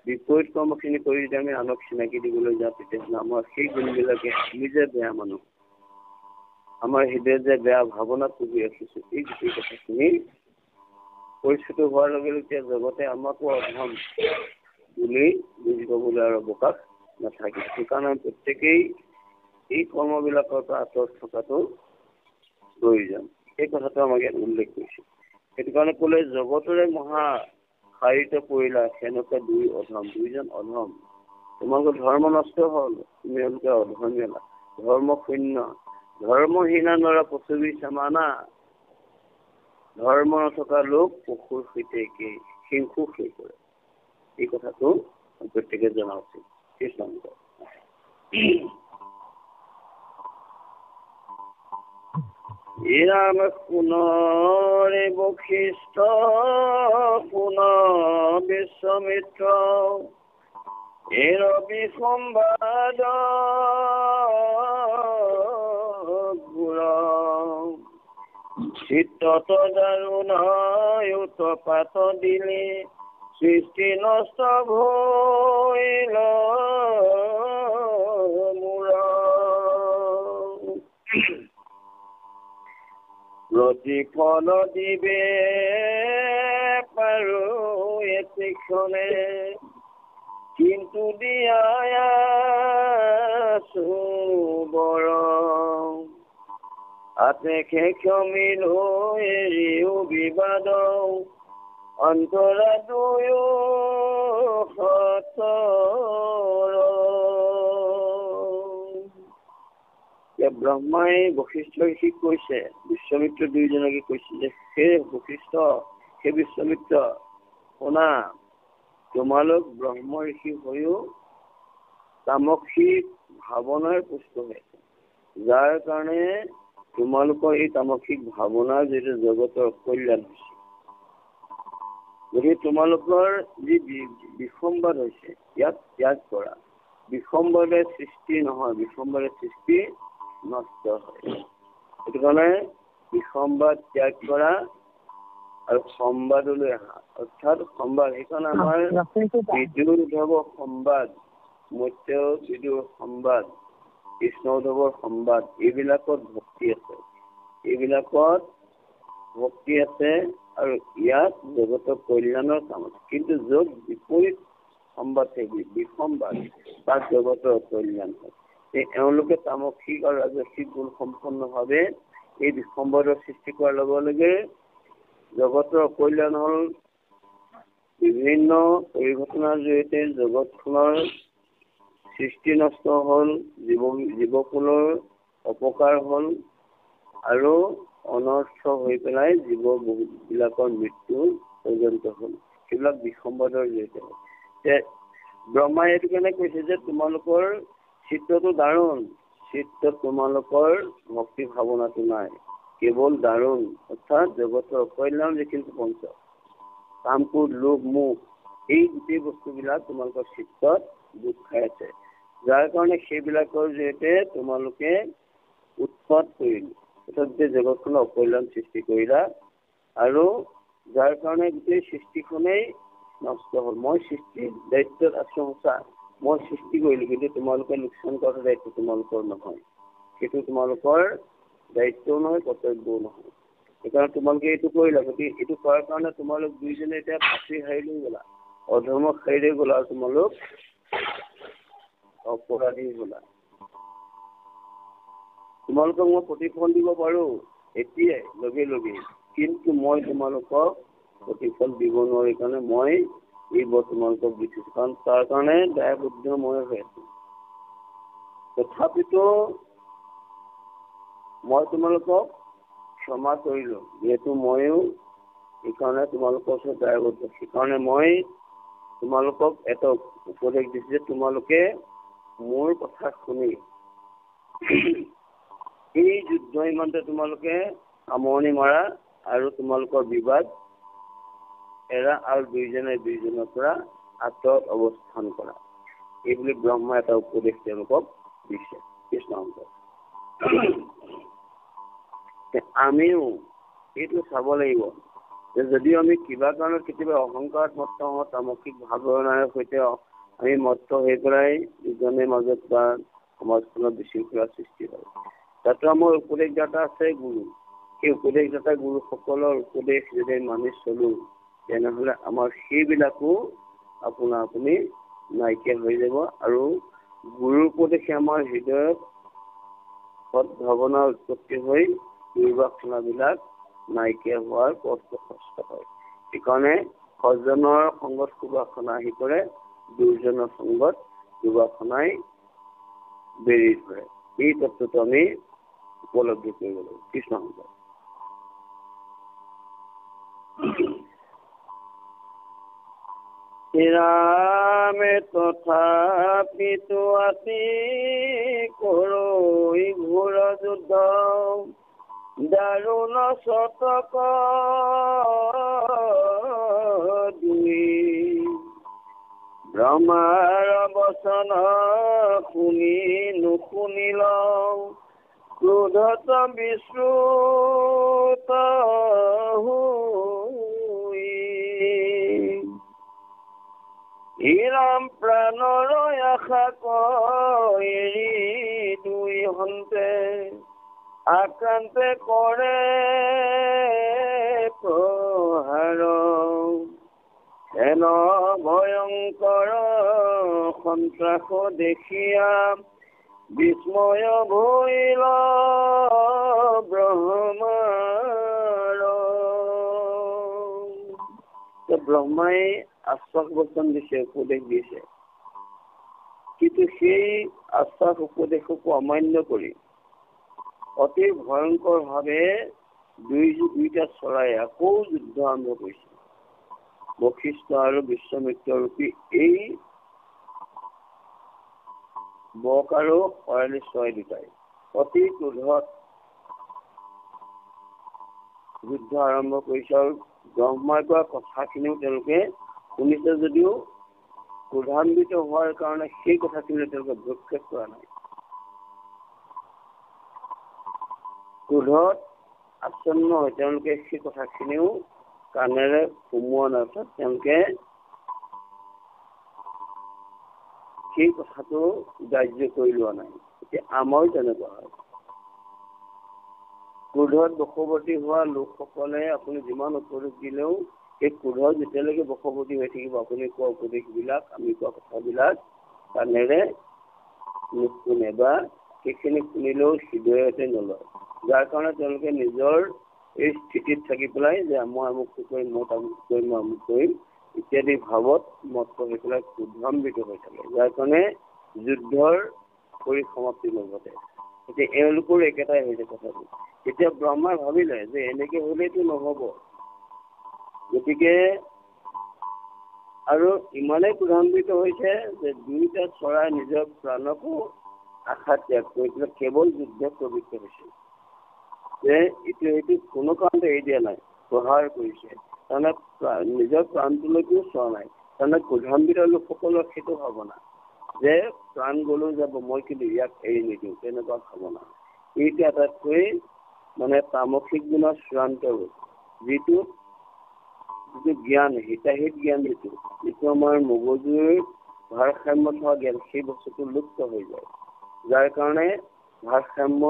বিপৰীত কৰ্মখিনি কৰি যদি আমি আনক চিনাকি দিবলৈ যাওঁ, তেতিয়াহ'লে আমাৰ সেই গুণবিলাকে আমি যে বেয়া মানুহ, আমাৰ হৃদয়ত যে বেয়া ভাৱনা পুহি ৰাখিছো, এই গোটেই কথাখিনি পৰিচিত হোৱাৰ লগে লগে এতিয়া জগতে আমাকো অধম বুলি বুজি পাবলৈ আৰু অৱকাশ নাথাকে। সেইকাৰণে প্ৰত্যেকেই এই কৰ্মবিলাকৰ পৰা আঁতৰত থকাটো প্ৰয়োজন। এই কথাটো আমাক ইয়াত উল্লেখ কৰিছে। সেইটো কাৰণে ক'লে জগতৰে মহা শাৰীত পৰিলা সেনেকুৱা দুইজন অধম। তোমালোকৰ ধৰ্ম নষ্ট হ'ল, তুমি তেওঁলোকে অধৰ্মীয়া, ধৰ্ম শূন্য, ধৰ্মহীনা নৰা পৃথিৱী সমানা। ধৰ্ম নথকা লোক পশুৰ সৈতে একেই, হিংসুক হৈ পৰে। এই কথাটো প্ৰত্যেকে জনা উচিত। কৃষ্ণ। ৰাম পুনৰে বশিষ্ঠ পুনৰ বিশ্বমিত্ৰ এই ৰবি সম্বাদ চিত্ৰত দাৰুণ উৎপাত দিলে সৃষ্টি নষ্ট ভইল মূৰ। প্ৰতিফল দিবে পাৰো এতিক্ষণে কিন্তু দিয়াছো বৰ আতেখে ক্ষমিলো এৰিও বিবাদ অন্তৰা দুয়ো সতৰ। ব্ৰহ্মাই বশিষ্ঠ ঋষিক কৈছে, বিশ্বমিত্ৰ দুইজনকে কৈছে যে হে বশিষ্ঠ, হে বিশ্বমিত্ৰ, শুনা, তোমালোক ব্ৰহ্ম ঋষি হৈও তামসিক ভাৱনাৰ পুষ্ট হৈছে, যাৰ কাৰণে তোমালোকৰ এই তামসিক ভাৱনাৰ যিটো জগতৰ কল্যাণ হৈছে। গতিকে তোমালোকৰ যি বিসম্বাদ হৈছে ইয়াক ত্যাগ কৰা। বিসম্বাদে সৃষ্টি নহয়, বিসম্বাদে সৃষ্টি নষ্ট হয়। সেইটো কাৰণে বিসম্বাদ ত্যাগ কৰা আৰু সম্বাদলৈ আহা, অৰ্থাৎ সম্বাদ। সেইকাৰণে আমাৰ বিদুৰ উদ্ধৱৰ সম্বাদ, মত্য বিদুৰ সম্বাদ, কৃষ্ণ উদ্ধৱৰ সম্বাদ, এইবিলাকত ভক্তি আছে, এইবিলাকত ভক্তি আছে আৰু ইয়াত জগতৰ কল্যাণৰ কাম আছে। কিন্তু য'ত বিপৰীত সম্বাদ থাকিব, বিসম্বাদ, তাত জগতৰ কল্যাণ হয়। এওঁলোকে তামসিক আৰু ৰাজসিক গুণ সম্পন্নভাৱে এই বিসম্বাদৰ সৃষ্টি কৰাৰ লগে লগে জগতৰ কল্যাণ হ'ল। বিভিন্ন পৰিঘটনাৰ জৰিয়তে জগতখনৰ সৃষ্টি নষ্ট হ'ল, জীৱকুলৰ অপকাৰ হ'ল আৰু অনৰ্থ হৈ পেলাই জীৱবিলাকৰ মৃত্যু পৰ্যন্ত হ'ল। সেইবিলাক বিসম্বাদৰ জৰিয়তে হ'ল। ব্ৰহ্মাই এইটো কাৰণে কৈছে যে তোমালোকৰ চিত্ৰটো দাৰুণ, চিত্ৰত তোমালোকৰ ভক্তি ভাৱনাটো নাই, কেৱল দাৰুণ, অৰ্থাৎ জগতৰ কল্যাণ যিখিনি পঞ্চ কাম, ক্ৰোধ, লোভ, মোহ, এই গোটেই বস্তুবিলাক তোমালোকৰ চিত্ৰত গোট খাই আছে, যাৰ কাৰণে সেইবিলাকৰ জৰিয়তে তোমালোকে উৎপাত কৰিলা, অৰ্থাৎ গোটেই জগতখনৰ অকল্যাণ সৃষ্টি কৰিলা আৰু যাৰ কাৰণে গোটেই সৃষ্টিখনেই নষ্ট হ'ল। মই সৃষ্টিৰ দায়িত্বত আছো সঁচা, মই সৃষ্টি কৰিলো, কিন্তু তোমালোকে লোকচান কৰাৰ দায়িত্ব তোমালোকৰ নহয়, সেইটো তোমালোকৰ দায়িত্বও নহয়, কৰ্তব্যও নহয়। সেইকাৰণে তোমালোকে এইটো কৰিলা। গতিকে এইটো কৰাৰ কাৰণে তোমালোক দুইজনে এতিয়া ফাঁচি হাৰি লৈ গলা, অধৰ্মক হাৰি লৈ গলা আৰু তোমালোক অপৰাধী গলা। তোমালোকক মই প্ৰতিফল দিব পাৰো এতিয়াই লগে লগে, কিন্তু মই তোমালোকক প্ৰতিফল দিব নোৱাৰি কাৰণে মই এই তোমালোকক দিছো, কাৰণ তাৰ কাৰণে দায়বদ্ধ মই হৈ আছো। তথাপিতো মই তোমালোকক ক্ষমা কৰিলো, যিহেতু ময়ো সেইকাৰণে তোমালোকৰ ওচৰত দায়বদ্ধ। সেইকাৰণে মই তোমালোকক এটা উপদেশ দিছো যে তোমালোকে মোৰ কথা শুনি এই যুদ্ধ ইমানতে তোমালোকে সামৰণি মাৰা আৰু তোমালোকৰ বিবাদ এৰা আৰু দুইজনে দুইজনৰ পৰা আঁতৰত অৱস্থান কৰা। এইবুলি ব্ৰহ্মা এটা উপদেশ তেওঁলোকক দিছে। কৃষ্ণ। আমিও এইটো চাব লাগিব যে যদিও আমি কিবা কাৰণত কেতিয়াবা অহংকাৰত মত্ত হওঁ, তামসিক ভাৱনাৰ সৈতে আমি মত্ত হৈ পেলাই ইজনে মাজত বা সমাজখনত বিশৃংখলাৰ সৃষ্টি হয়, তাতো আমাৰ উপদেশদাতা আছে গুৰু। সেই উপদেশদাতা গুৰুসকলৰ উপদেশ যদি মানি চলো, তেনেহলে আমাৰ সেইবিলাকো আপোনা আপুনি নাইকিয়া হৈ যাব আৰু গুৰুৰ উপদেশে আমাৰ হৃদয়ত সদ্ভাৱনাৰ উৎপত্তি হৈ দুৰ্বাসনাবিলাক নাইকিয়া হোৱাৰ পথ প্ৰশস্ত হয়। সেইকাৰণে সজ্জনৰ সংগত সুবাসনা আহি পৰে, দুৰ্জনৰ সংগত দুৰ্বাসনাই বেৰি ধৰে। এই তত্ত্বটো আমি উপলব্ধি কৰিব লাগিব। কৃষ্ণ। শ্ৰীৰামে তথাপিতো আতি কৰৈ ঘোৰ যুদ্ধ, দাৰুণ শতক দুই, ব্ৰহ্মাৰ বচন শুনি নুশুনিল, ক্ৰোধত বিশ্ৰুত ৰাম প্ৰাণৰ আশা এৰি দুই হন্তে আক্ৰান্তে কৰে প্ৰহাৰ, এন ভয়ংকৰ সন্ত্ৰাস দেখিয়া বিস্ময় ভৈল ব্ৰহ্মাৰ। ব্ৰহ্মাই আশ্বাস বচন দিছে, উপদেশ দিছে, কিন্তু সেই আশ্বাস উপদেশকো অমান্য কৰি অতি ভয়ংকৰভাৱে দুইটা চৰাই আকৌ যুদ্ধ আৰম্ভ কৰিছে। বশিষ্ঠ আৰু বিশ্বামিত্ৰ ৰূপী এই বক আৰু শৰালী চৰাই দুটাই অতি ক্ৰোধত যুদ্ধ আৰম্ভ কৰিছে আৰু ব্ৰহ্মাই কোৱা কথাখিনিও তেওঁলোকে শুনিছে যদিও ক্ৰোধান্বিত হোৱাৰ কাৰণে সেই কথাখিনি তেওঁলোকে ভ্ৰক্ষেপ কৰা নাই। ক্ৰোধত আচ্ছন্ন হৈ তেওঁলোকে সেই কথাখিনিও কাণেৰে সুমোৱা নাই, তেওঁলোকে সেই কথাটো গ্ৰাহ্য কৰি লোৱা নাই। এতিয়া আমাৰো তেনেকুৱা হয়। ক্ৰোধত বশৱৰ্তী হোৱা লোকসকলে আপুনি যিমান উপদেশ দিলেও সেই ক্ৰোধত যেতিয়ালৈকে বশৱৰ্তী হৈ থাকিব, আপুনি কোৱা উপদেশবিলাক, আমি কোৱা কথাবিলাক কাণেৰে নুশুনে বা সেইখিনি শুনিলেও হৃদয়তে নলয়। যাৰ কাৰণে তেওঁলোকে নিজৰ এই স্থিতিত থাকি পেলাই যে মই আমুকটো কৰিম, মই তামুক কৰিম, মই আমুক কৰিম ইত্যাদি ভাৱত মত্ত হৈ পেলাই ক্ৰোধান্বিত হৈ থাকে, যাৰ কাৰণে যুদ্ধৰ পৰিসমাপ্তি নঘটে। এতিয়া এওঁলোকৰ একেটাই হৈছে কথাটো। এতিয়া ব্ৰহ্মাই ভাবিলে যে এনেকে হলেতো নহব, গতিকে আৰু ইমানেই ক্ৰোধান্বিত হৈছে যে দুইটা চৰাই নিজৰ প্ৰাণকো আশা ত্যাগ কৰি পেলাই কেৱল যুদ্ধত প্ৰবৃত্ত হৈছে। যে ইটো সেইটো কোনো কাৰণতে এৰি দিয়া নাই, প্ৰহাৰ কৰিছে। তাৰমানে নিজৰ প্ৰাণটোলৈকেও চোৱা নাই। তাৰমানে ক্ৰোধান্বিত লোকসকলৰ সেইটো ভাৱনা যে প্ৰাণ গলেও যাব, মই কিন্তু ইয়াক এৰি নিদিওঁ, তেনেকুৱা ভাৱনা। এইটো আটাইতকৈ মানে তামসিক গুণৰ চূড়ান্ত ৰূপ, যিটো জ্ঞান, হিতাহিত জ্ঞান যিটো আমাৰ মগজুৰ ভাৰসাম্য থকা জ্ঞান, সেই বস্তুটো লুপ্ত হৈ যায়। যাৰ কাৰণে ভাৰসাম্য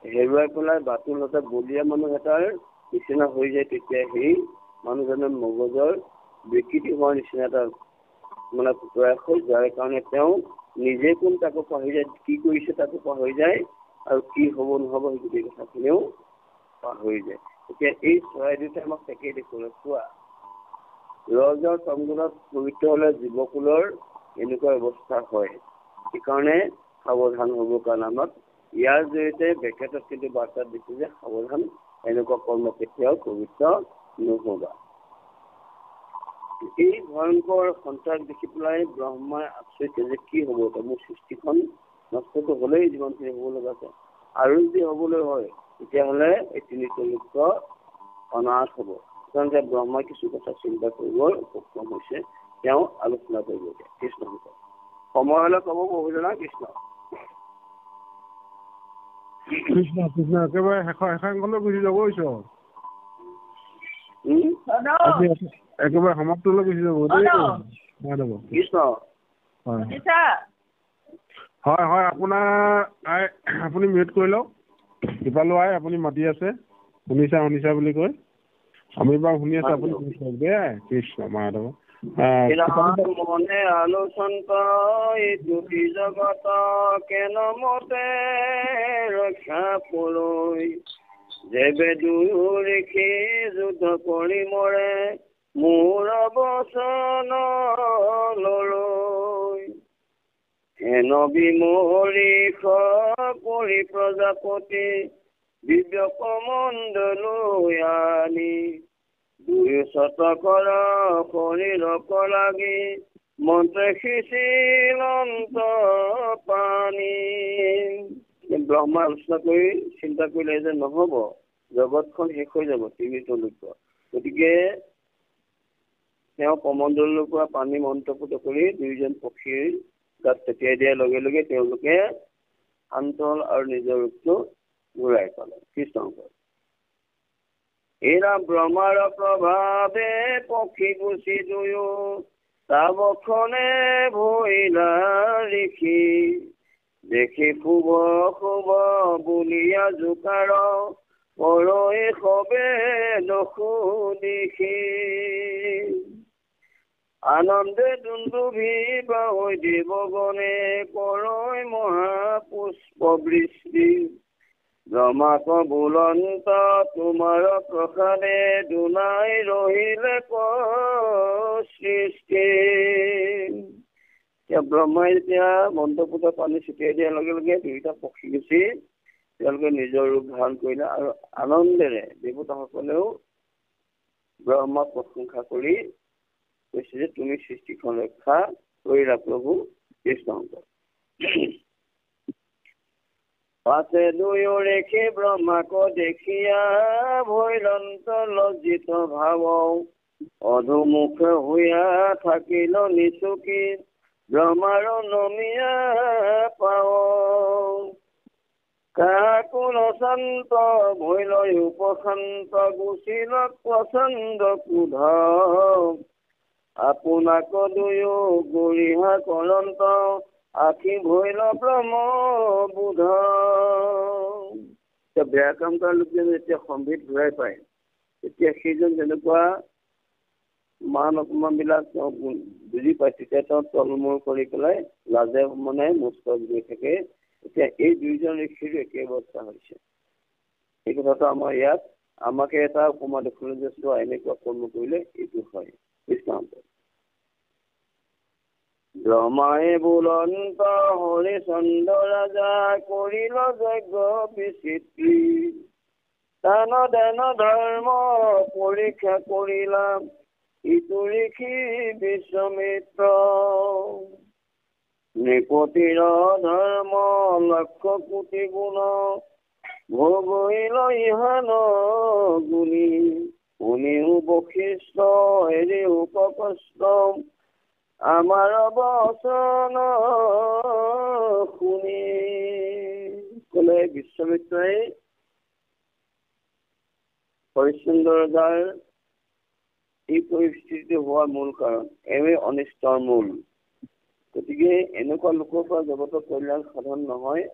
হেৰুৱাই পেলাই বাতুল এটা বলীয়া মানুহ এটাৰ নিচিনা হৈ যায়। তেতিয়া সেই মানুহজনৰ মগজৰ বিকৃতি হোৱাৰ নিচিনা এটা মানে প্ৰয়াস হৈ, যাৰ কাৰণে তেওঁ নিজে কোন তাকো পাহৰি যায়, কি কৰিছে তাকো পাহৰি যায়, আৰু কি হব নহব সেই গোটেই কথাখিনিও পাহৰি যায়। এতিয়া এই চৰাই দুটাই আমাক তাকেই দেখুৱালে, চোৱা ৰজৰ তমগুণত পবিত্ৰ হলে জীৱকুলৰ এনেকুৱা অৱস্থা হয়। সেইকাৰণে সাৱধান হব কাৰণে আমাক ইয়াৰ জৰিয়তে বেকেটত কিন্তু বাৰ্তা দিছে যে সাৱধান, এনেকুৱা কৰ্ম কেতিয়াও পবিত্ৰ নহবা। এই ভয়ংকৰ সন্ত্ৰাস দেখি পেলাই ব্ৰহ্মাই আচৰিত যে কি হব, এতিয়া মোৰ সৃষ্টিখন নষ্টটো হলেই যিমানখিনি হব লগা আছে, আৰু যদি হবলৈ হয় তেতিয়াহলে এই তিনিতলুক অনাথ হব। কাৰণ ব্ৰহ্মাই কিছু কথা চিন্তা কৰিবৰ সক্ষম হৈছে, তেওঁ আলোচনা কৰিব। কৃষ্ণ সময় হলে কব বহুজনা। কৃষ্ণ কৃষ্ণ কৃষ্ণ একেবাৰে শেষাংশলৈ গুচি যাব ঈশ্বৰ, একেবাৰে সমাপ্তলৈ গুচি যাব কৃষ্ণ। হয় হয়, আপোনাৰ আপুনি মিউট কৰি লওক। ইফালো আই আপুনি মাতি আছে, শুনিছা বুলি কয়, আমি বাৰু শুনি আছো, আপুনি কৃষ্ণ মাধৱ। মনে আলোচন্ত দুটি জগত কেন মতে ৰক্ষা পৰৈ, যেবে দুয়ো ঋষি যুদ্ধ কৰি মৰে, মোৰ বচন লৰৈ। হেন বিমৰি কৰি প্ৰজাপতি বিবেক মণ্ডলৈ আনি, দুয়ো শতকৰ শৰীৰক লাগি মন্ত্ৰে সিঁচিল অন্ত পানী। ব্ৰহ্মা আলোচনা কৰি চিন্তা কৰিলে যে নহব, জগতখন শেষ হৈ যাব তিনিতলুক। গতিকে তেওঁ কমণ্ডলৰ পৰা পানী মন্ত্ৰপুত কৰি দুইজন পক্ষীৰ গাত ছটিয়াই দিয়াৰ লগে লগে তেওঁলোকে শান্ত হল আৰু নিজৰ ৰূপটো ঘূৰাই পালে। কৃষ্ণ এৰা ব্ৰহ্মাৰ প্ৰভাৱে পক্ষী গুচি দুয়ো, তাবক্ষণে ভৈলা ঋষি, দেখি শুভ শুভ বুলিয়া জোকাৰ, পৰৈ সবে দসু দিশি। আনন্দে দুন্দুভি বাহৈ দেৱগণে, পৰৈ মহাপুষ্প বৃষ্টি, ব্ৰহ্মাক বুলন্ত তোমাৰ প্ৰসাদে, দুনাই ৰহিলে সৃষ্টি। এতিয়া ব্ৰহ্মাই যেতিয়া মন্ত্ৰপুত পানী ছটিয়াই দিয়াৰ লগে লগে দুইটা পক্ষী গুচি তেওঁলোকে নিজৰ ৰূপ ধাৰণ কৰিলে আৰু আনন্দেৰে দেৱতাসকলেও ব্ৰহ্মাক প্ৰশংসা কৰি কৈছে যে তুমি সৃষ্টিখন ৰক্ষা কৰিলা প্ৰভু কৃষ্ণ। পাছে দুয়োৰে সেই ব্ৰহ্মাক দেখিয়া ভৈৰন্ত লজ্জিত ভাৱ অধুমুখ হৈয়া থাকিল নিচুকি ব্ৰহ্মাৰ নমিয়া পাও কাকুল শান্ত ভৈল উপশান্ত গুচিল প্ৰচণ্ড ক্ৰোধ আপোনাক দুয়ো গৰিহা কৰন্ত আখি ভৈল ব্ৰহ্ম বোধ। বেয়া কাম কৰা লোকজন যেতিয়া সম্বিত ঘূৰাই পায় তেতিয়া সেইজন যেনেকুৱা মান অপমান বিলাক তেওঁ বুজি পায় তেতিয়া তেওঁ তলমূৰ কৰি পেলাই লাজে মানে মুস্তক গৈ থাকে। এতিয়া এই দুইজন ঋষিৰ একে অৱস্থা হৈছে। এই কথাটো আমাৰ ইয়াত আমাকে এটা উপমা দেখুৱালে যে চোৱা এনেকুৱা কৰ্ম কৰিলে এইটো হয়। দৃষ্টান্ত ব্ৰহ্মাই বুলন্ত হৰিচন্দ্ৰ ৰাজা কৰিল যজ্ঞ বিচিত্ৰী দান দান ধৰ্ম পৰীক্ষা কৰিলা ইটো ঋষি বিশ্বমিত্ৰ নৃপতিৰ ধৰ্ম লক্ষ কোটি গুণ ভোগিল ইহান গুণী শুনিও বশিষ্ঠ হেৰি উপকষ্ট আমাৰ বচন শুনি কলে বিশ্বমিত্ৰই হৰিশ্চন্দ্ৰ ৰজাৰ এই পৰিস্থিতি হোৱাৰ মূল কাৰণ এওঁৱে অনিষ্টৰ মূল। গতিকে এনেকুৱা লোকৰ পৰা জগতৰ কল্যাণ সাধন নহয়।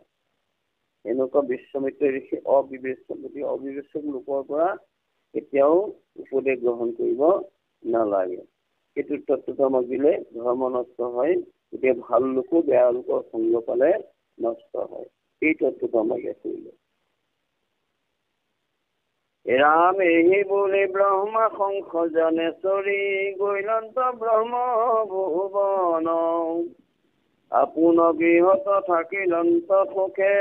এনেকুৱা বিশ্বমিত্ৰ ঋষি অবিবেচক লোকৰ পৰা কেতিয়াও উপদেশ গ্ৰহণ কৰিব নালাগে। সেইটো তত্ত্বটো আমাক দিলে ধৰ্ম নষ্ট হয়। গতিকে ভাল লোকো বেয়া লোকৰ সংগ পালে নষ্ট হয়। এই তত্ত্বটো আমাক ইয়াত কৰিলে। ৰাম এহি বুলি ব্ৰহ্মা শংখ জনেশ্বৰী গৈলন্ত ব্ৰহ্ম ভুৱন আপোন গৃহত থাকিলন্ত সুখে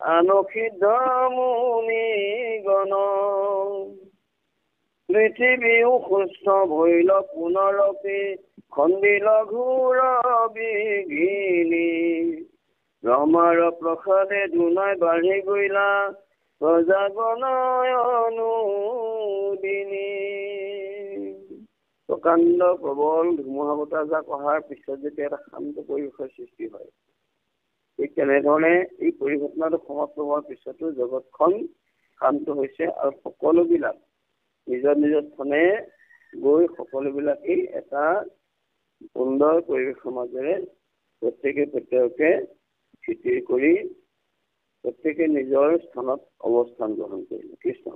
আনসিদ্ধ মুনি গণ পৃথিৱীও সুস্থ ভৈল পুনৰপি খণ্ডিল ঘোৰ বিঘিনি ব্ৰহ্মাৰ প্ৰসাদে দুনাই বাঢ়ি গৈলা প্ৰজাগণয়নুদিনী। প্ৰকাণ্ড প্ৰবল ধুমুহা বতাহজাক অহাৰ পিছত যেতিয়া এটা শান্ত পৰিৱেশৰ সৃষ্টি হয় ঠিক তেনেধৰণে এই পৰিঘটনাটো সমাপ্ত হোৱাৰ পিছতো জগতখন শান্ত হৈছে আৰু সকলোবিলাক নিজৰ নিজৰ স্থানে গৈ সকলোবিলাকেই এটা সুন্দৰ পৰিৱেশৰ মাজেৰে প্ৰত্যেকে স্থিতিৰ কৰি প্ৰত্যেকে নিজৰ স্থানত অৱস্থান গ্ৰহণ কৰিলে। কৃষ্ণ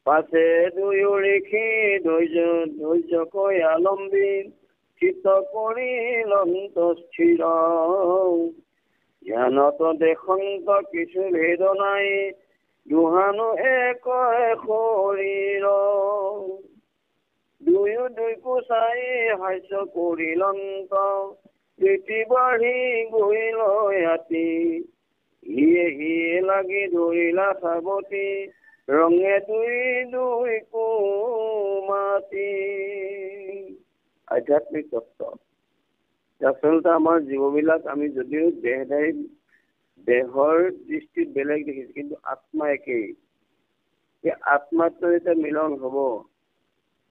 পাছে দুয়ো ঋষি ধৈৰ্যকৈ আলম্বী চিত কৰিলন্ত স্থিৰ জ্ঞানত দেশন্ত কিছু ভেদ নাই দুহানো এক শৰীৰ দুয়ো দুইকো চাই হাস্য কৰিলন্ত প্ৰীতি বাঢ়ি গৈল আতি হিয়ে লাগি ধৰিলা সাৱতী ৰঙে দুই কুমাতি। আধ্যাত্মিক তত্ত্ব আচলতে আমাৰ জীৱবিলাক আমি যদিও দেহৰ দৃষ্টিত বেলেগ দেখিছো কিন্তু আত্মা একেই। সেই আত্মাটো যেতিয়া মিলন হব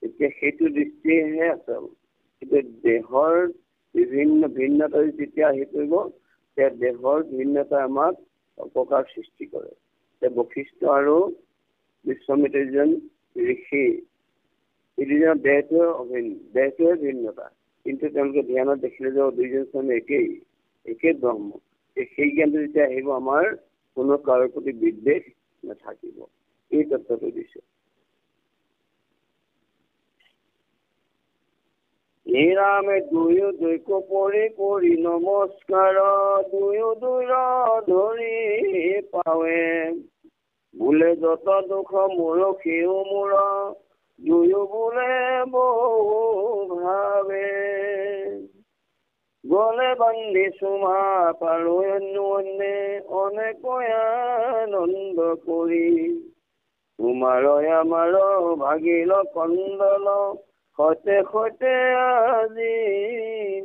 তেতিয়া সেইটো দৃষ্টিহে আচল। কিন্তু দেহৰ ভিন্নতা যেতিয়া আহি পৰিব তেতিয়া দেহৰ ভিন্নতাই আমাক অপকাৰ সৃষ্টি কৰে। বশিষ্ঠ আৰু বিশ্বমিত্ৰজন ঋষি এই দুজনৰ দেহটোৱে ভিন্নতা কিন্তু তেওঁলোকে ধ্যানত দেখিলে যে দুইজন স্বামী একেই ব্ৰহ্ম। সেই জ্ঞানটো যেতিয়া আহিব আমাৰ কোনো কাৰো প্ৰতি বিদ্বেষ নাথাকিব। এই তত্ত্বটো দিছে। ৰামে দুয়ো দুইকো কৰি নমস্কাৰ দুয়ো দুইৰ ধৰি পাৱে বোলে যত দুখ মোৰ সিও মোৰ দুয়ো বোলে বহু ভাৱে গলে বান্ধিছো মা পাৰো অন্যে অনেকৈ আনন্দ কৰি তোমাৰ আমাৰ ভাগিল কন্দল সতে সতে আজি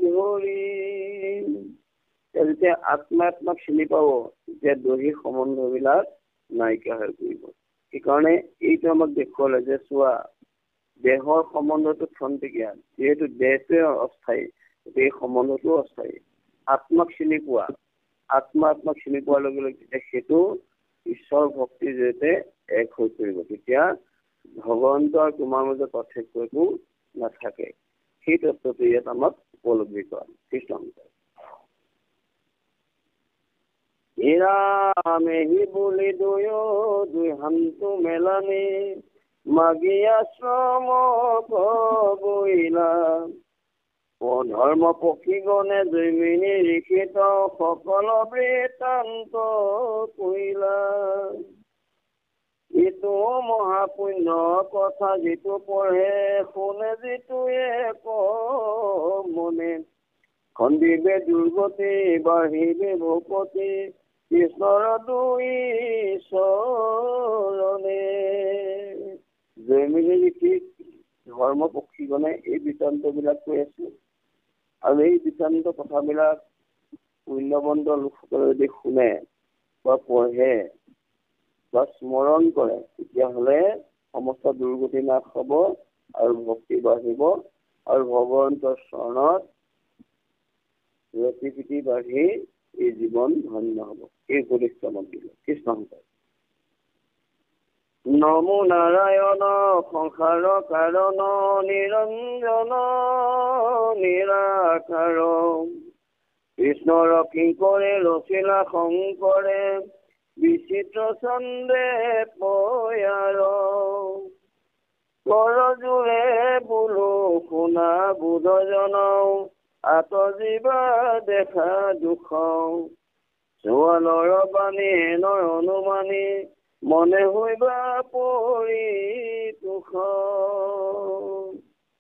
ধৰি। যেতিয়া আত্মাক চিনি পাব তেতিয়া দৈহিক সম্বন্ধবিলাক নাইকিয়া হৈ পৰিব। সেইকাৰণে এইটো আমাক দেখুৱালে যে চোৱা দেহৰ সম্বন্ধটো খন্তেকীয়া, যিহেতু দেহটোৱে অস্থায়ী, এই সম্বন্ধটো অস্থায়ী। আত্মাক চিনি পোৱা, আত্মাক চিনি পোৱাৰ লগে লগে তেতিয়া সেইটো ঈশ্বৰ ভক্তিৰ জৰিয়তে এক হৈ পৰিব। তেতিয়া ভগৱন্ত আৰু তোমাৰ মাজত পাৰ্থক্য একো নাথাকে। সেই তত্ত্বটো ইয়াত আমাক উপলব্ধি কৰা কৃষ্ণ। মেহি বুলি দুই হান্তু মেলানি মাগি আশ্ৰম বহিলা ধৰ্ম পক্ষীগণে জৈমিনী লিখিত সকল বৃত্তান্ত কৰিলা। এইটো মহাপুণ্য কথা যিটো পঢ়ে শুনে যিটোৱে মনে খন্দিবে দুৰ্গতি বাঢ়িবে ভূপতি কৃষ্ণৰ দুই চৰণে। জৈমিনী লিখি ধৰ্ম পক্ষীগণে এই বৃত্তান্তবিলাক কৈ আছে। আৰু এই বৃত্তান্ত কথাবিলাক পুণ্যবন্ত লোকসকলে যদি শুনে বা পঢ়ে বা স্মৰণ কৰে তেতিয়াহ'লে সমস্ত দুৰ্গতি নাশ হ'ব আৰু ভক্তি বাঢ়িব আৰু ভগৱন্তৰ চৰণত ৰতি পিতি বাঢ়ি এই জীৱন ধন্য হ'ব। এই উপদেশটো আমাক দিলে কৃষ্ণ। নমো নাৰায়ণ সংসাৰ কাৰণ নিৰঞ্জন নিৰাকাৰ কৃষ্ণৰ কিংকৰে ৰচিলা শংকৰে বিচিত্ৰ চন্দে পয়াৰ কৰজোৰে বোলো শুনা বুধ জনাও আতজিবা দেখা দুখ চোৱালৰ বাণী এনৰ অনুমানী মনে হইবা পৰি তুষ।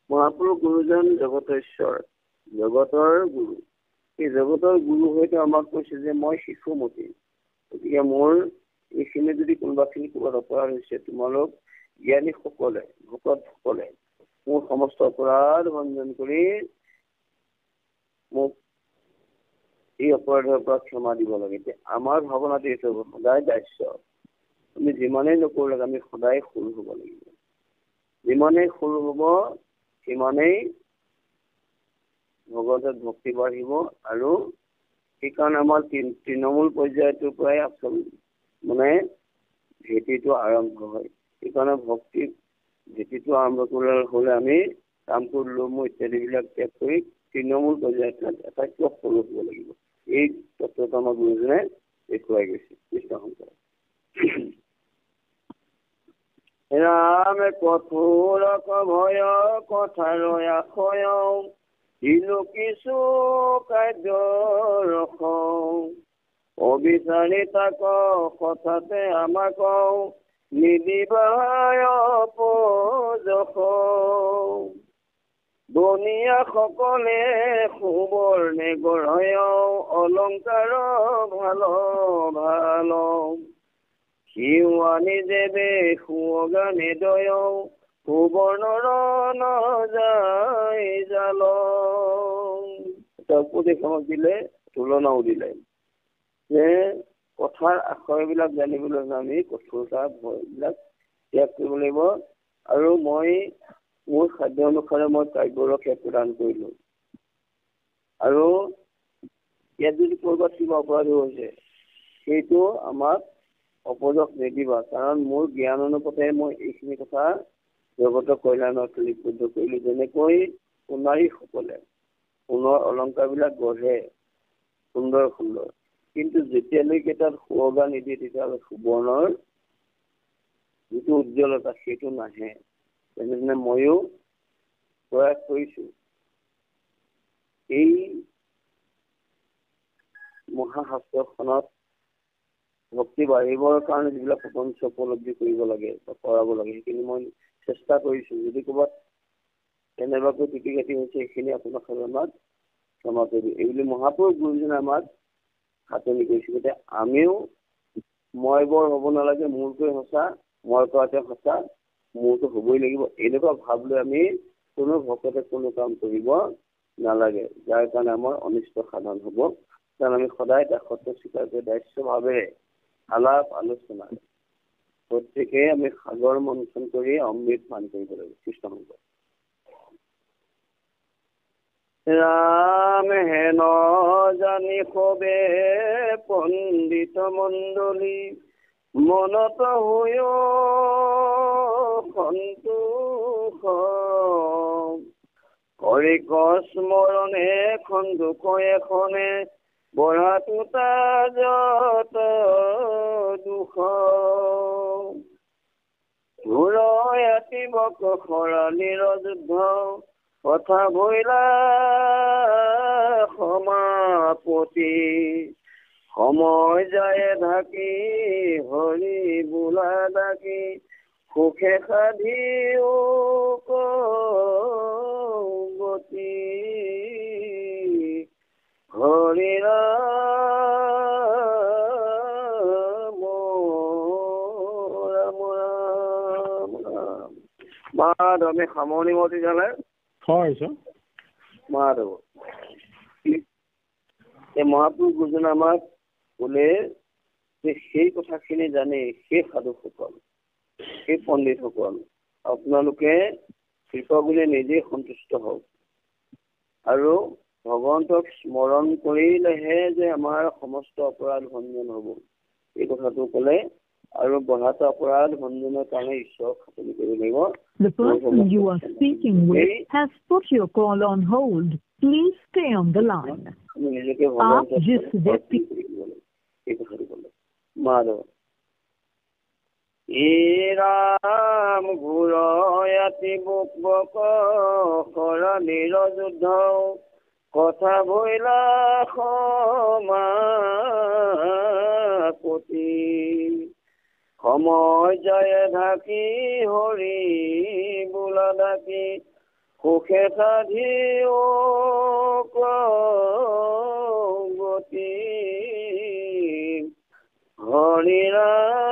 মহাপুৰুষ গুৰুজন জগতেশ্বৰ, জগতৰ গুৰু। এই জগতৰ গুৰু হয়তো আমাক কৈছে যে মই শিশুমতী, গতিকে মোৰ এইখিনি যদি কোনোবাখিনি ক'ৰবাত অপৰাধ হৈছে তোমালোক জ্ঞানীসকলে ভকতসকলে মোৰ সমস্ত অপৰাধ ভঞ্জন কৰি মোক এই অপৰাধৰ পৰা ক্ষমা দিব লাগে। এতিয়া আমাৰ ভাৱনাটো এইটো সদায় দাস্য। আমি যিমানেই নকৰো আমি সদায় সৰু হ'ব লাগিব। যিমানেই সৰু হ'ব সিমানেই ভগৱতত ভক্তি বাঢ়িব। আৰু সেইকাৰণে আমাৰ তৃণমূল পৰ্যায়টোৰ পৰাই আচল ভেটিটো আৰম্ভ হয়। সেইকাৰণে ভক্তিৰ ভেটিটো আৰম্ভ হ'লে আমি কামপুৰ লোমো ইত্যাদিবিলাক ত্যাগ কৰি তৃণমূল পৰ্যায়ত আটাইতকৈ সৰু হ'ব লাগিব। এই তত্ত্বটো আমাৰ গুৰুজনে দেখুৱাই গৈছে কৃষ্ণ শংকৰ। ৰামে কঠোৰ ভয় কথাৰ আশয় দিলো কিছু কাৰ্য ৰখ অবিচাৰি তাক কথাতে আমাক নিদিবায় পজখ বনিয়া সকলে সুবৰ্ণে গঢ়য় অলংকাৰ ভাল ভাল শিৱানী দেৱে সুগা নিদয় সুবৰ্ণৰ নযায় জাল। এটা উপদেশ আমাক দিলে, তুলনাও দিলে যে কথাৰ আখৰবিলাক জানিবলৈ হ'লে আমি কঠোৰতা ভয়বিলাক ত্যাগ কৰিব লাগিব। আৰু মই মোৰ খাদ্য অনুসাৰে মই কাব্যৰক্ষে প্ৰদান কৰিলোঁ। আৰু ইয়াত যদি ক'ৰবাত কিবা অপৰাধ হৈছে সেইটো আমাক অপযশ নিদিবা, কাৰণ মোৰ জ্ঞান অনুপাতে মই এইখিনি কথা জগতৰ কল্যাণত লিপিবদ্ধ কৰিলোঁ। যেনেকৈ সোণাৰীসকলে সোণৰ অলংকাৰবিলাক গঢ়ে সুন্দৰ সুন্দৰ, কিন্তু যেতিয়ালৈকে তাত সুৱগা নিদিয়ে তেতিয়াহ'লে সুবৰ্ণৰ যিটো উজ্জ্বলতা সেইটো নাহে। তেনেধৰণে ময়ো প্ৰয়াস কৰিছোঁ এই মহাশাস্ত্ৰখনত ভক্তি বাঢ়িবৰ কাৰণে যিবিলাক প্ৰপঞ্চ উপলব্ধি কৰিব লাগে বা কৰাব লাগে সেইখিনি মই চেষ্টা কৰিছোঁ। যদি ক'ৰবাত কেনেবাকৈ ত্ৰুটি গাঁতি হৈছে সেইখিনি আপোনাৰ সাধনাত ক্ষমা কৰিবি এইবুলি মহাপুৰুষ গুৰুজনে আমাক সাঁচনি কৰিছিল যে আমিও মই বৰ হ'ব নালাগে, মোৰটোৱে সঁচা, মই কোৱাতে সঁচা, মোৰটো হ'বই লাগিব, এনেকুৱা ভাৱ লৈ আমি কোনো ভকতে কোনো কাম কৰিব নালাগে, যাৰ কাৰণে আমাৰ অনিষ্ট সাধন হ'ব। কাৰণ আমি সদায় তাক সত্য স্বীকাৰ কৰি দায়িত্বভাৱেৰে আলাপ আলোচনা প্ৰত্যেকে আমি সাগৰ মন্থন কৰি অমৃত পান কৰিব লাগিব। কৃষ্ণ সংগ ৰাম হেন জানি সবে পণ্ডিত মণ্ডলী মনত হৈ সন্তোষ কৰি স্মৰণ এখন দুখ এখনে বঢ়াটো তাজত দুখ ঘূৰাই আতিবক খৰালিৰ যুদ্ধ কথা ভৈলা সমাপতি সময় যায় ঢাকি হৰি বোলা ডাকি সুখে সাধিও গতি হৰি ৰাম ৰাম ৰাম ৰাম। মাধৱ আমি সামৰণি মতি জানে হয় ছাৰ মাধৱ এই মহাপুৰুষ গুৰুজনে আমাক বোলে যে সেই কথাখিনি জানি সেই সাধুসকল সেই পণ্ডিতসকল আপোনালোকে কৃপা বুলি নিজেই সন্তুষ্ট হওক আৰু ভগৱন্তক স্মৰণ কৰিলেহে যে আমাৰ সমস্ত অপৰাধ ভঞ্জন হ'ব এই কথাটো ক'লে আৰু বঢ়াটা অপৰাধ ভঞ্জনৰ কাৰণে ঈশ্বৰক খাতনি কৰিব লাগিব। The person you are speaking with has put your call on hold. Please stay on the line. নিজকে आप जिस व्यक्ति এই কথাটো ক'লে মাধৱ ৰাম ঘূৰায়াতি বুক বক খৰালিৰ যুদ্ধ কথা ভৈলা সমাপতি সময় যায় ঢাকি হৰি বোলা ডাকি সুখে সাধিও গতি হৰি ৰাম